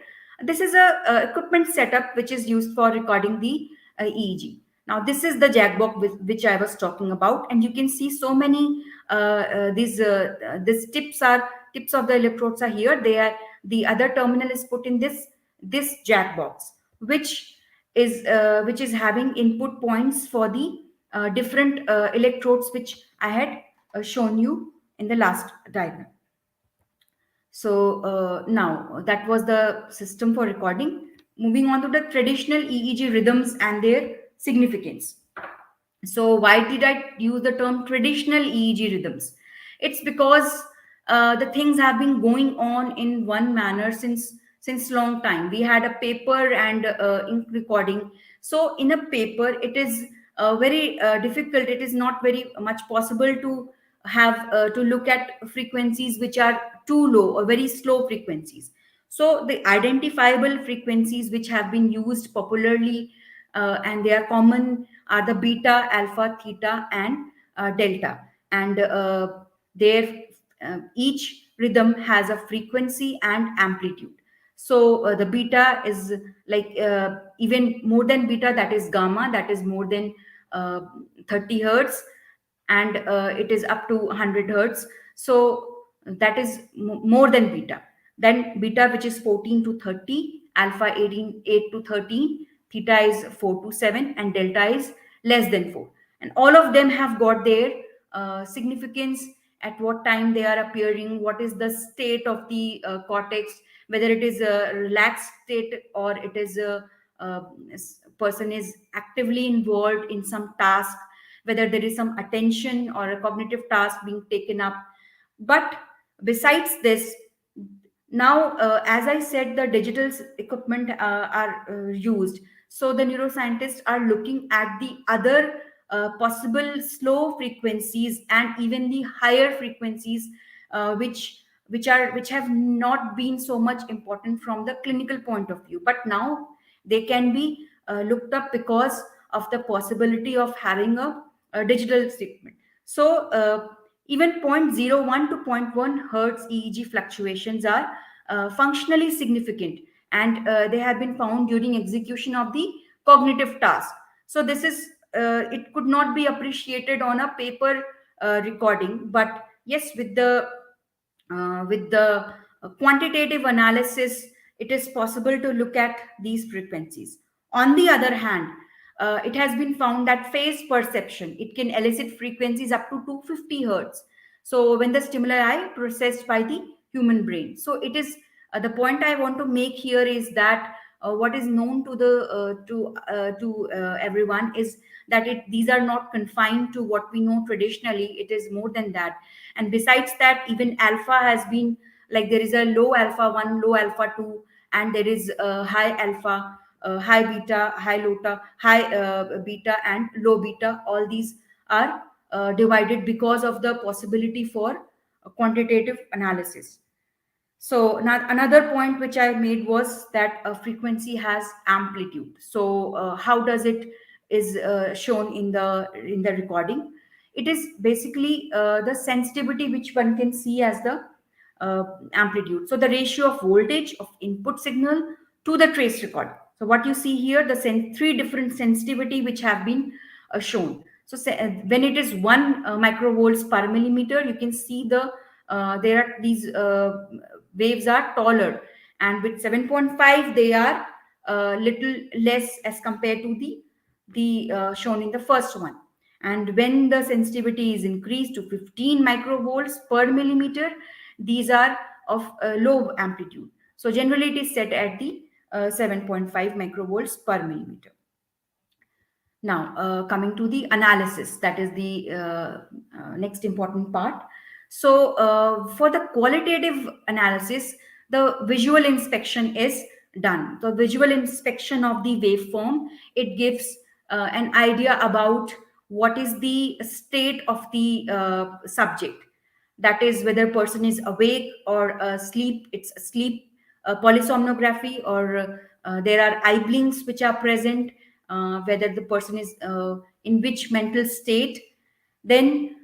This is a equipment setup which is used for recording the EEG. Now this is the jack box which I was talking about, and you can see so many these tips of the electrodes are here. They are, the other terminal is put in this jack box, which is having input points for the different electrodes which I had shown you in the last diagram. So now that was the system for recording. Moving on to the traditional EEG rhythms and their significance. So why did I use the term traditional EEG rhythms? It's because the things have been going on in one manner since long time. We had a paper and ink recording. So in a paper, it is very difficult. It is not very much possible to have to look at frequencies which are too low or very slow frequencies. So the identifiable frequencies which have been used popularly and they are common are the beta, alpha, theta, and delta. And their each rhythm has a frequency and amplitude. So the beta is like even more than beta, that is gamma, that is more than uh, 30 hertz, and it is up to 100 hertz. So that is more than beta. Then beta, which is 14 to 30, alpha 18, 8 to 13, theta is 4 to 7, and delta is less than 4. And all of them have got their significance, at what time they are appearing, what is the state of the cortex, whether it is a relaxed state or it is a person is actively involved in some task, whether there is some attention or a cognitive task being taken up. But besides this, now as I said, the digital equipment are used. So the neuroscientists are looking at the other possible slow frequencies and even the higher frequencies, which have not been so much important from the clinical point of view, but now they can be looked up because of the possibility of having a digital treatment. So even zero point zero 0.01 to zero point 0.1 hertz EEG fluctuations are functionally significant, and they have been found during execution of the cognitive task. So this is it could not be appreciated on a paper recording, but yes, with the quantitative analysis, it is possible to look at these frequencies. On the other hand, it has been found that phase perception, it can elicit frequencies up to 250 hertz. So when the stimuli are processed by the human brain. So it is the point I want to make here is that what is known to the everyone is that these are not confined to what we know traditionally. It is more than that. And besides that, even alpha has been, like, there is a low alpha 1, low alpha 2, and there is a high alpha, high beta, high lota, high beta, and low beta. All these are divided because of the possibility for quantitative analysis. So now another point which I made was that a frequency has amplitude. So how does it is shown in the recording? It is basically the sensitivity which one can see as the amplitude. So the ratio of voltage of input signal to the trace record. So what you see here, the three different sensitivity which have been shown. So when it is 1 microvolts per millimeter, you can see there are these waves are taller, and with 7.5 they are little less as compared to the shown in the first one. And when the sensitivity is increased to 15 microvolts per millimeter, these are of low amplitude. So generally it is set at the 7.5 microvolts per millimeter. Now, coming to the analysis, that is the next important part. So, for the qualitative analysis, the visual inspection is done. The visual inspection of the waveform, it gives an idea about what is the state of the subject. That is, whether person is awake or asleep. It's asleep polysomnography, or there are eye blinks which are present, whether the person is in which mental state. Then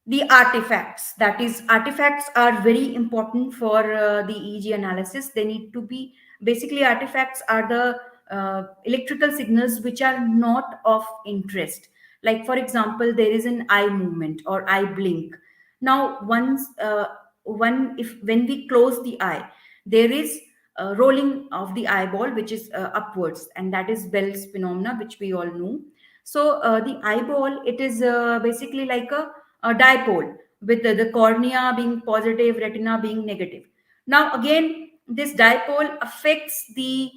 the artifacts, that is, artifacts are very important for the EEG analysis. They need to be, basically artifacts are the electrical signals which are not of interest. Like for example, there is an eye movement or eye blink. Now once one if when we close the eye, there is rolling of the eyeball which is upwards, and that is Bell's phenomena, which we all know. So the eyeball, it is basically like a dipole, with the cornea being positive, retina being negative. Now again, this dipole affects the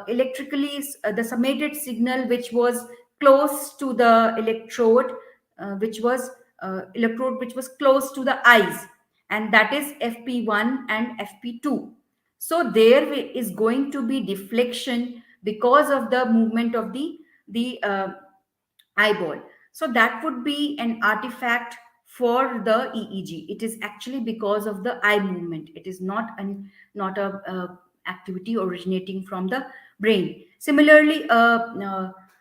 electrically the summated signal which was close to the electrode which was close to the eyes, and that is FP1 and FP2. So there is going to be deflection because of the movement of the eyeball. So that would be an artifact for the EEG. It is actually because of the eye movement. It is not a activity originating from the brain. Similarly,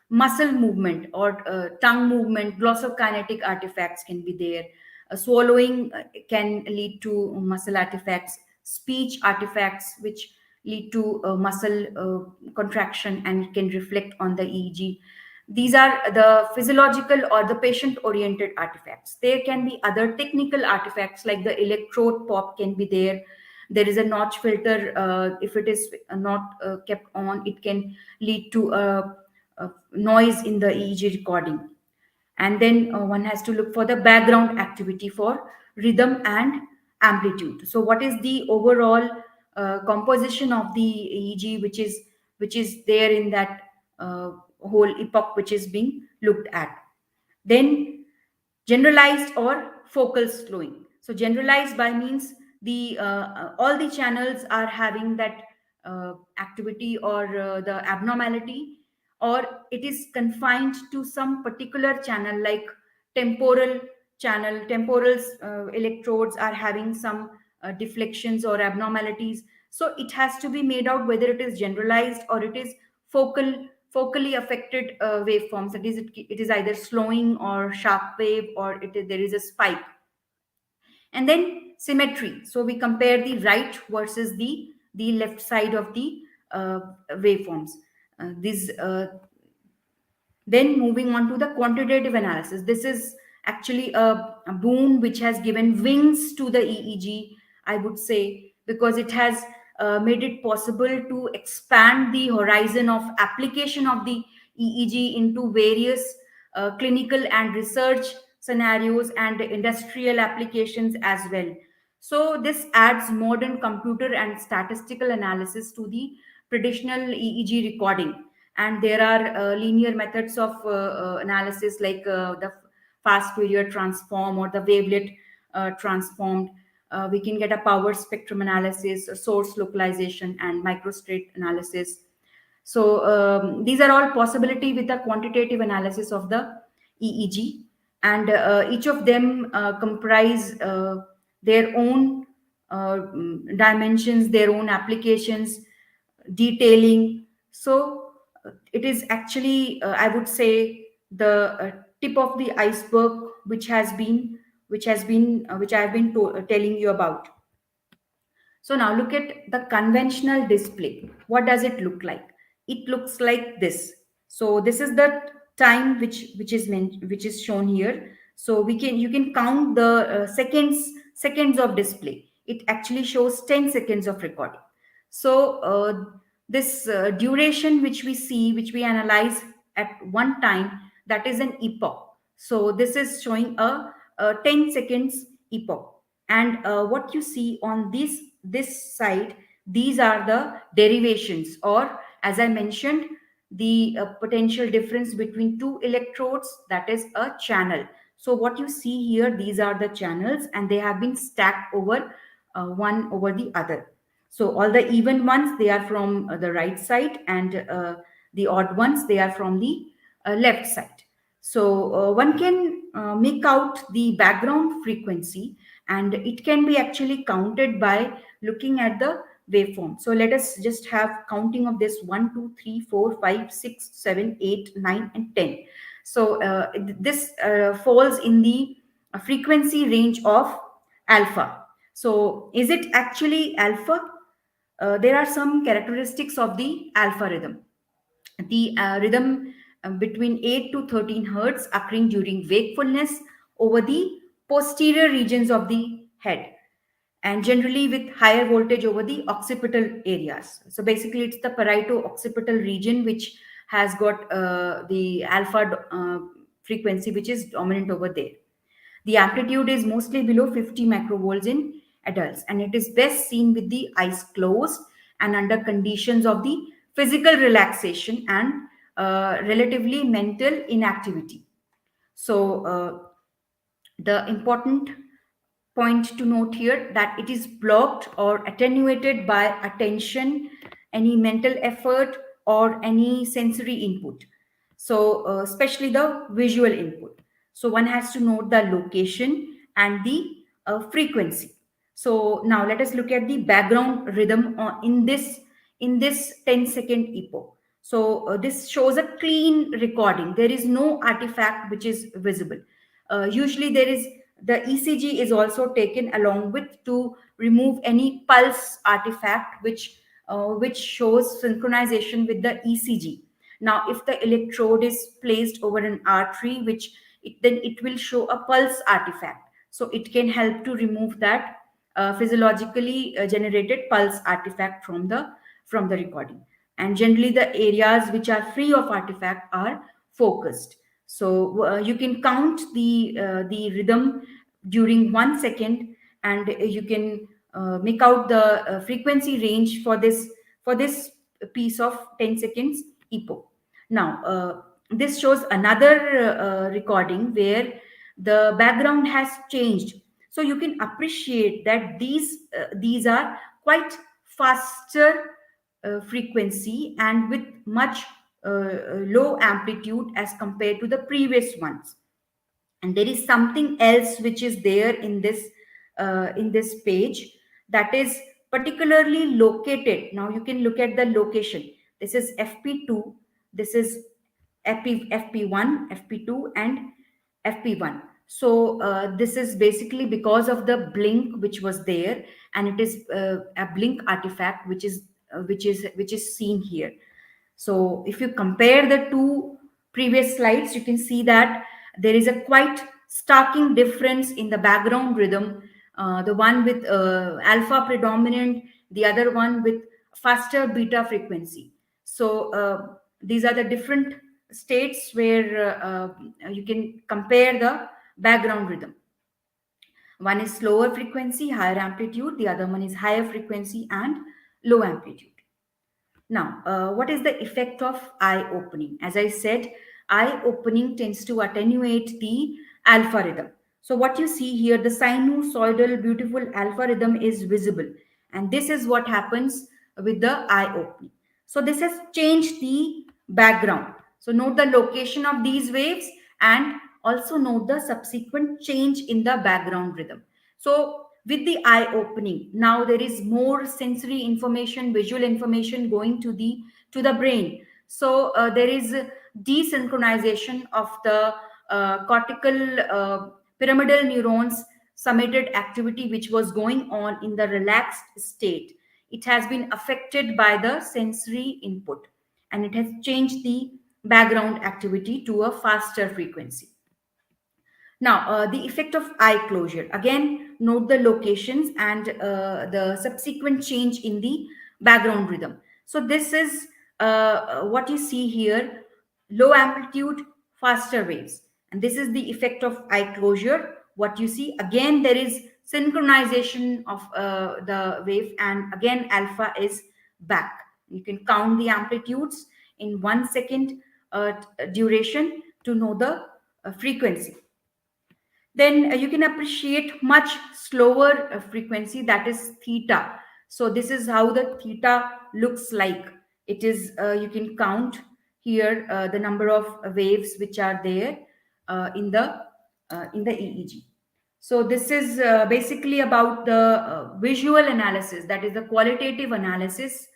muscle movement or tongue movement, glossokinetic artifacts can be there. Swallowing can lead to muscle artifacts, speech artifacts, which lead to muscle contraction and can reflect on the EEG. These are the physiological or the patient oriented artifacts. There can be other technical artifacts like the electrode pop can be there. There is a notch filter. If it is not kept on, it can lead to a noise in the EEG recording. And then one has to look for the background activity for rhythm and amplitude. So what is the overall composition of the EEG which is there in that whole epoch which is being looked at? Then generalized or focal slowing. So generalized by means the all the channels are having that activity or the abnormality, or it is confined to some particular channel like temporal temporals electrodes are having some deflections or abnormalities. So it has to be made out whether it is generalized or it is focally affected waveforms. That is, it is either slowing or sharp wave, or there is a spike. And then symmetry. So we compare the right versus the left side of the waveforms. These Then moving on to the quantitative analysis. This is actually a boon which has given wings to the EEG, I would say, because it has made it possible to expand the horizon of application of the EEG into various clinical and research scenarios and industrial applications as well. So this adds modern computer and statistical analysis to the traditional EEG recording. And there are linear methods of analysis like the fast Fourier transform or the wavelet transformed. We can get a power spectrum analysis, a source localization, and microstrate analysis. So these are all possibility with the quantitative analysis of the EEG, and each of them comprise their own dimensions, their own applications, detailing. So it is actually, I would say, the tip of the iceberg which I have been telling you about. So now look at the conventional display. What does it look like? It looks like this. So this is the time which is shown here. So you can count the seconds of display. It actually shows 10 seconds of recording. So this duration which we see, which we analyze at one time, that is an epoch. So this is showing a 10 seconds epoch. And what you see on this side, these are the derivations, or as I mentioned, the potential difference between two electrodes, that is a channel. So what you see here, these are the channels, and they have been stacked over one over the other. So all the even ones, they are from the right side, and the odd ones, they are from the left side. So one can make out the background frequency, and it can be actually counted by looking at the waveform. So let us just have counting of this: 1 2 3 4 5 6 7 8 9 and 10. So this falls in the frequency range of alpha. So is it actually alpha? There are some characteristics of the alpha rhythm. The rhythm between 8 to 13 hertz occurring during wakefulness over the posterior regions of the head, and generally with higher voltage over the occipital areas. So basically it's the parieto-occipital region which has got the alpha frequency which is dominant over there. The amplitude is mostly below 50 microvolts in adults, and it is best seen with the eyes closed and under conditions of the physical relaxation and relatively mental inactivity. So the important point to note here that it is blocked or attenuated by attention, any mental effort, or any sensory input. So especially the visual input. So one has to note the location and the frequency. So now let us look at the background rhythm in this 10-second epoch. So this shows a clean recording. There is no artifact which is visible. Usually there is the ECG is also taken along with to remove any pulse artifact which shows synchronization with the ECG. Now, if the electrode is placed over an artery, then it will show a pulse artifact. So it can help to remove that physiologically generated pulse artifact from the recording. And generally, the areas which are free of artifact are focused. So you can count the rhythm during 1 second, and you can make out the frequency range for this piece of 10 seconds epoch. Now this shows another recording where the background has changed. So you can appreciate that these are quite faster frequency and with much low amplitude as compared to the previous ones. And there is something else which is there in this page, that is particularly located. Now you can look at the location. This is FP2, this is FP1, FP2, and FP1. So this is basically because of the blink which was there, and it is a blink artifact which is seen here. So if you compare the two previous slides, you can see that there is a quite starking difference in the background rhythm. The one with alpha predominant, the other one with faster beta frequency. So these are the different states where you can compare the background rhythm. One is slower frequency, higher amplitude. The other one is higher frequency and low amplitude. Now, what is the effect of eye opening? As I said, eye opening tends to attenuate the alpha rhythm. So what you see here, the sinusoidal beautiful alpha rhythm is visible. And this is what happens with the eye opening. So this has changed the background. So note the location of these waves and also note the subsequent change in the background rhythm. So with the eye opening, now there is more sensory information, visual information going to the brain. So there is desynchronization of the cortical pyramidal neurons summated activity which was going on in the relaxed state. It has been affected by the sensory input, and it has changed the background activity to a faster frequency. Now, the effect of eye closure. Again, note the locations and the subsequent change in the background rhythm. So this is what you see here, low amplitude, faster waves. And this is the effect of eye closure. What you see, again, there is synchronization of the wave, and again, alpha is back. You can count the amplitudes in 1 second duration to know the frequency. Then you can appreciate much slower frequency, that is theta. So this is how the theta looks like. It is you can count here the number of waves which are there in the EEG. So this is basically about the visual analysis, that is the qualitative analysis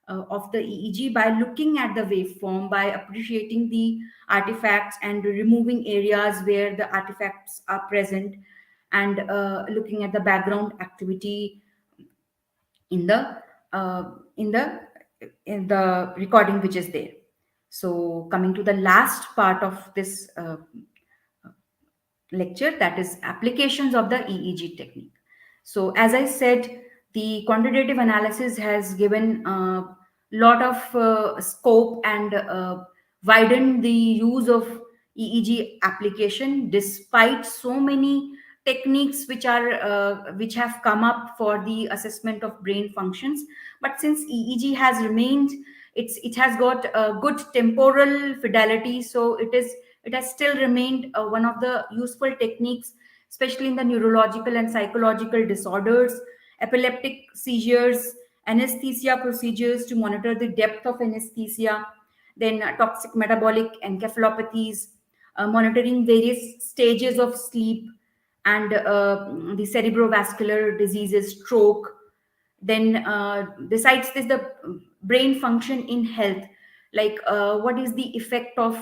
of the EEG by looking at the waveform, by appreciating the artifacts and removing areas where the artifacts are present, and looking at the background activity in the uh, in the in the recording which is there. So coming to the last part of this lecture, that is applications of the EEG technique. So as I said, the quantitative analysis has given a lot of scope and widened the use of EEG application, despite so many techniques which have come up for the assessment of brain functions. But since EEG has remained it has got a good temporal fidelity, so it has still remained one of the useful techniques, especially in the neurological and psychological disorders, epileptic seizures, anesthesia procedures to monitor the depth of anesthesia, then toxic metabolic encephalopathies, monitoring various stages of sleep, and the cerebrovascular diseases, stroke. Then besides this, the brain function in health, like what is the effect of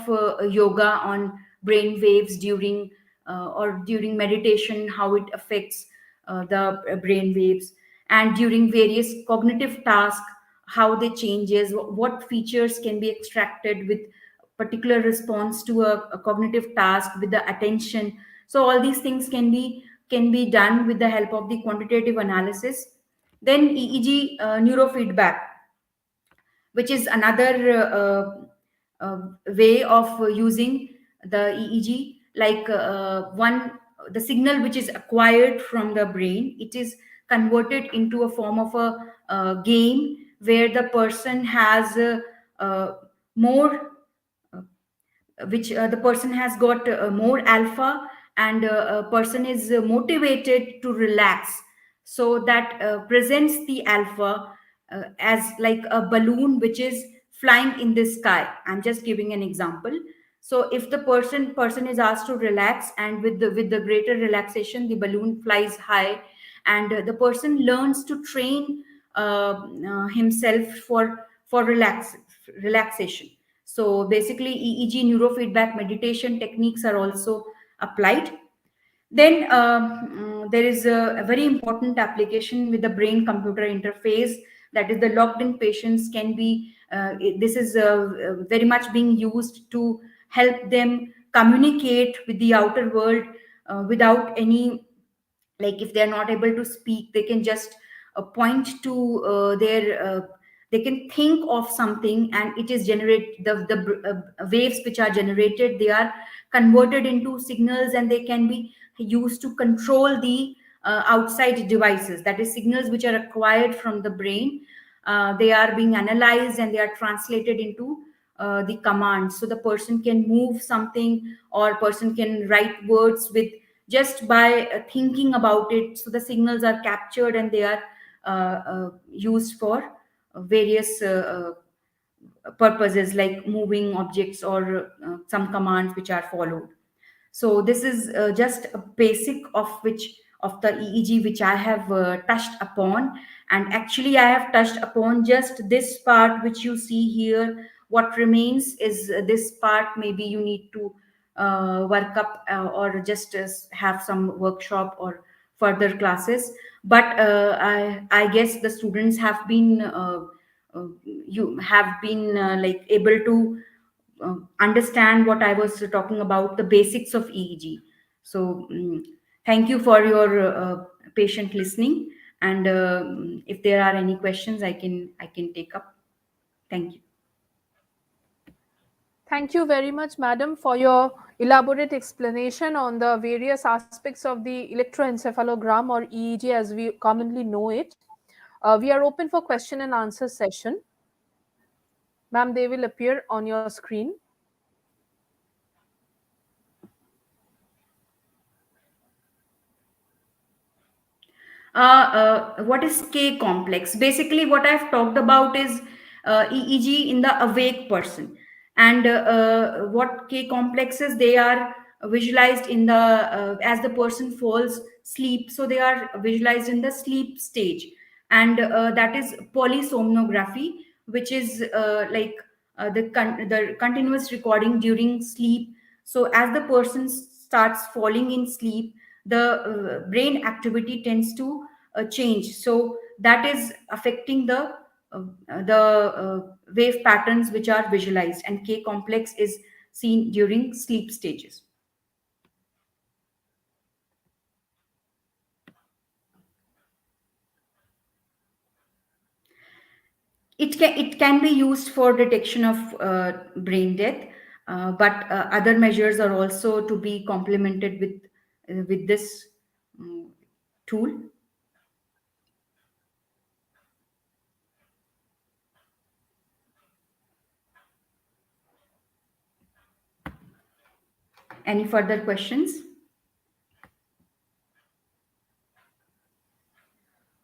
yoga on brain waves during or during meditation, how it affects the brain waves, and during various cognitive tasks, how they changes, what features can be extracted with particular response to a cognitive task with the attention. So all these things can be done with the help of the quantitative analysis. Then EEG neurofeedback, which is another way of using the EEG, like one the signal which is acquired from the brain, it is converted into a form of a game where the person has uh, more which the person has got more alpha, and a person is motivated to relax, so that presents the alpha as like a balloon which is flying in the sky. I'm just giving an example. So if the person is asked to relax, and with the greater relaxation the balloon flies high, and the person learns to train himself for relaxation. So basically, EEG neurofeedback meditation techniques are also applied. Then there is a very important application with the brain computer interface, that is the locked in patients can be this is very much being used to help them communicate with the outer world without any, like if they are not able to speak, they can just point to their they can think of something, and it is generate the waves which are generated, they are converted into signals, and they can be used to control the outside devices, that is signals which are acquired from the brain. They are being analyzed and they are translated into the commands, so the person can move something, or person can write words with just by thinking about it. So the signals are captured and they are used for various purposes, like moving objects or some commands which are followed. So this is just a basic of the EEG which I have touched upon. And actually I have touched upon just this part which you see here. What remains is this part. Maybe you need to work up or just have some workshop or further classes. But I guess the students have been you have been like able to understand what I was talking about, the basics of EEG. So, thank you for your patient listening. And if there are any questions, I can take up. Thank you. Thank you very much, madam, for your elaborate explanation on the various aspects of the electroencephalogram or EEG as we commonly know it. We are open for question and answer session. Ma'am, they will appear on your screen. What is K complex? Basically, what I've talked about is EEG in the awake person, and what K complexes, they are visualized in the as the person falls sleep, so they are visualized in the sleep stage, and that is polysomnography, which is the continuous recording during sleep. So as the person starts falling in sleep, the brain activity tends to change, so that is affecting uh, the wave patterns which are visualized, and K complex is seen during sleep stages. It can be used for detection of brain death, but other measures are also to be complemented with this um, tool. Any further questions?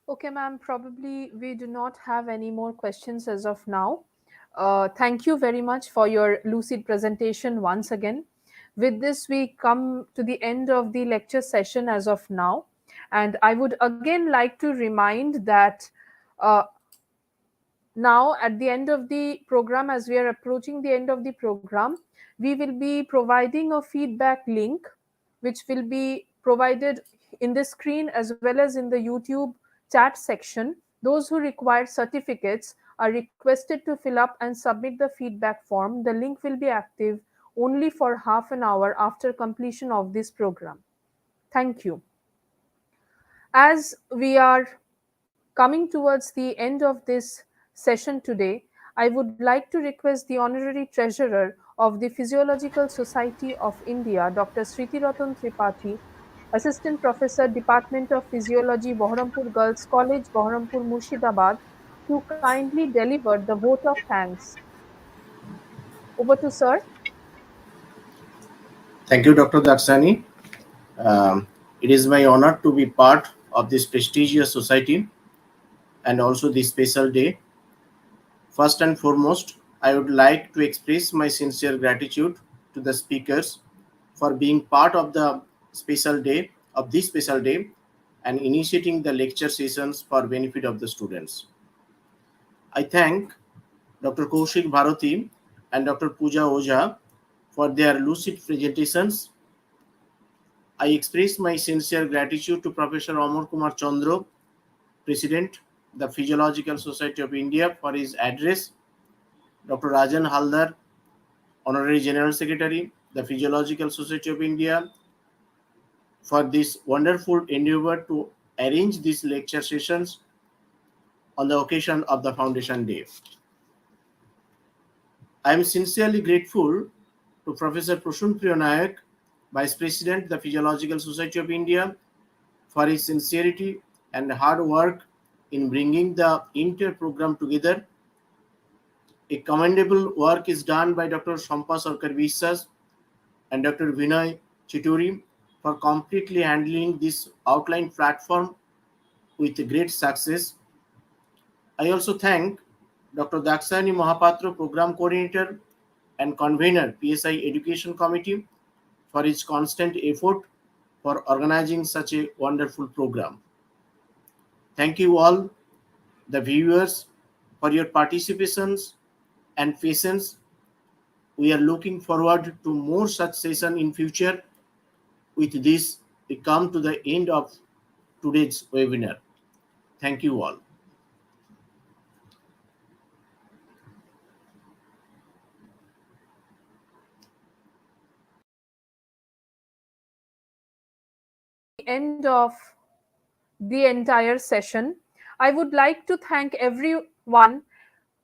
Okay, ma'am, probably we do not have any more questions as of now. Thank you very much for your lucid presentation once again. With this, we come to the end of the lecture session as of now. And I would again like to remind that uh, now at the end of the program, as we are approaching the end of the program, we will be providing a feedback link which will be provided in the screen as well as in the YouTube chat section. Those who require certificates are requested to fill up and submit the feedback form. The link will be active only for half an hour after completion of this program. Thank you. As we are coming towards the end of this session today, I would like to request the Honorary Treasurer of the Physiological Society of India, Dr. Sriti Ratan Tripathi, Assistant Professor, Department of Physiology, Baharampur Girls College, Baharampur, Murshidabad, to kindly deliver the vote of thanks. Over to sir. Thank you, Dr. Daksani. It is my honor to be part of this prestigious society and also this special day. First and foremost, I would like to express my sincere gratitude to the speakers for being part of the special day of this special day and initiating the lecture sessions for benefit of the students. I thank Dr. Kaushik Bharati and Dr. Pooja Ojha for their lucid presentations. I express my sincere gratitude to Professor Amar Kumar Chandra, President, the Physiological Society of India, for his address, Dr. Rajan Haldar, Honorary General Secretary, the Physiological Society of India, for this wonderful endeavor to arrange these lecture sessions on the occasion of the Foundation Day. I am sincerely grateful to Professor Prasun Priya Nayak, Vice President, the Physiological Society of India, for his sincerity and hard work in bringing the entire program together. A commendable work is done by Dr. Shampa Sarkar Vishas and Dr. Vinay Chituri for completely handling this outline platform with great success. I also thank Dr. Daksani Mahapatra, Program Coordinator and Convener, PSI Education Committee, for his constant effort for organizing such a wonderful program. Thank you all, the viewers, for your participations and patience. We are looking forward to more such sessions in future. With this, we come to the end of today's webinar. Thank you all. End of the entire session. I would like to thank everyone,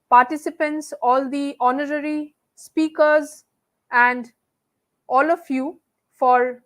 participants, all the honorary speakers, and all of you for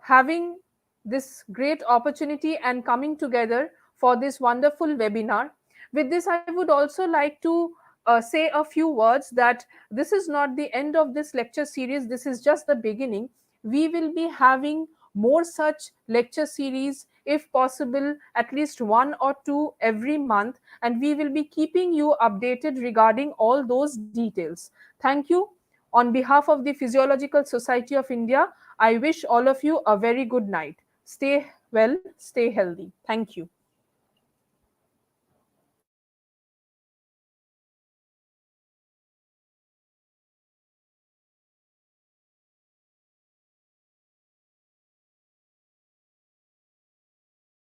having this great opportunity and coming together for this wonderful webinar. With this, I would also like to say a few words that this is not the end of this lecture series. This is just the beginning. We will be having more such lecture series, if possible, at least one or two every month, and we will be keeping you updated regarding all those details. Thank you. On behalf of the Physiological Society of India, I wish all of you a very good night. Stay well, stay healthy. Thank you.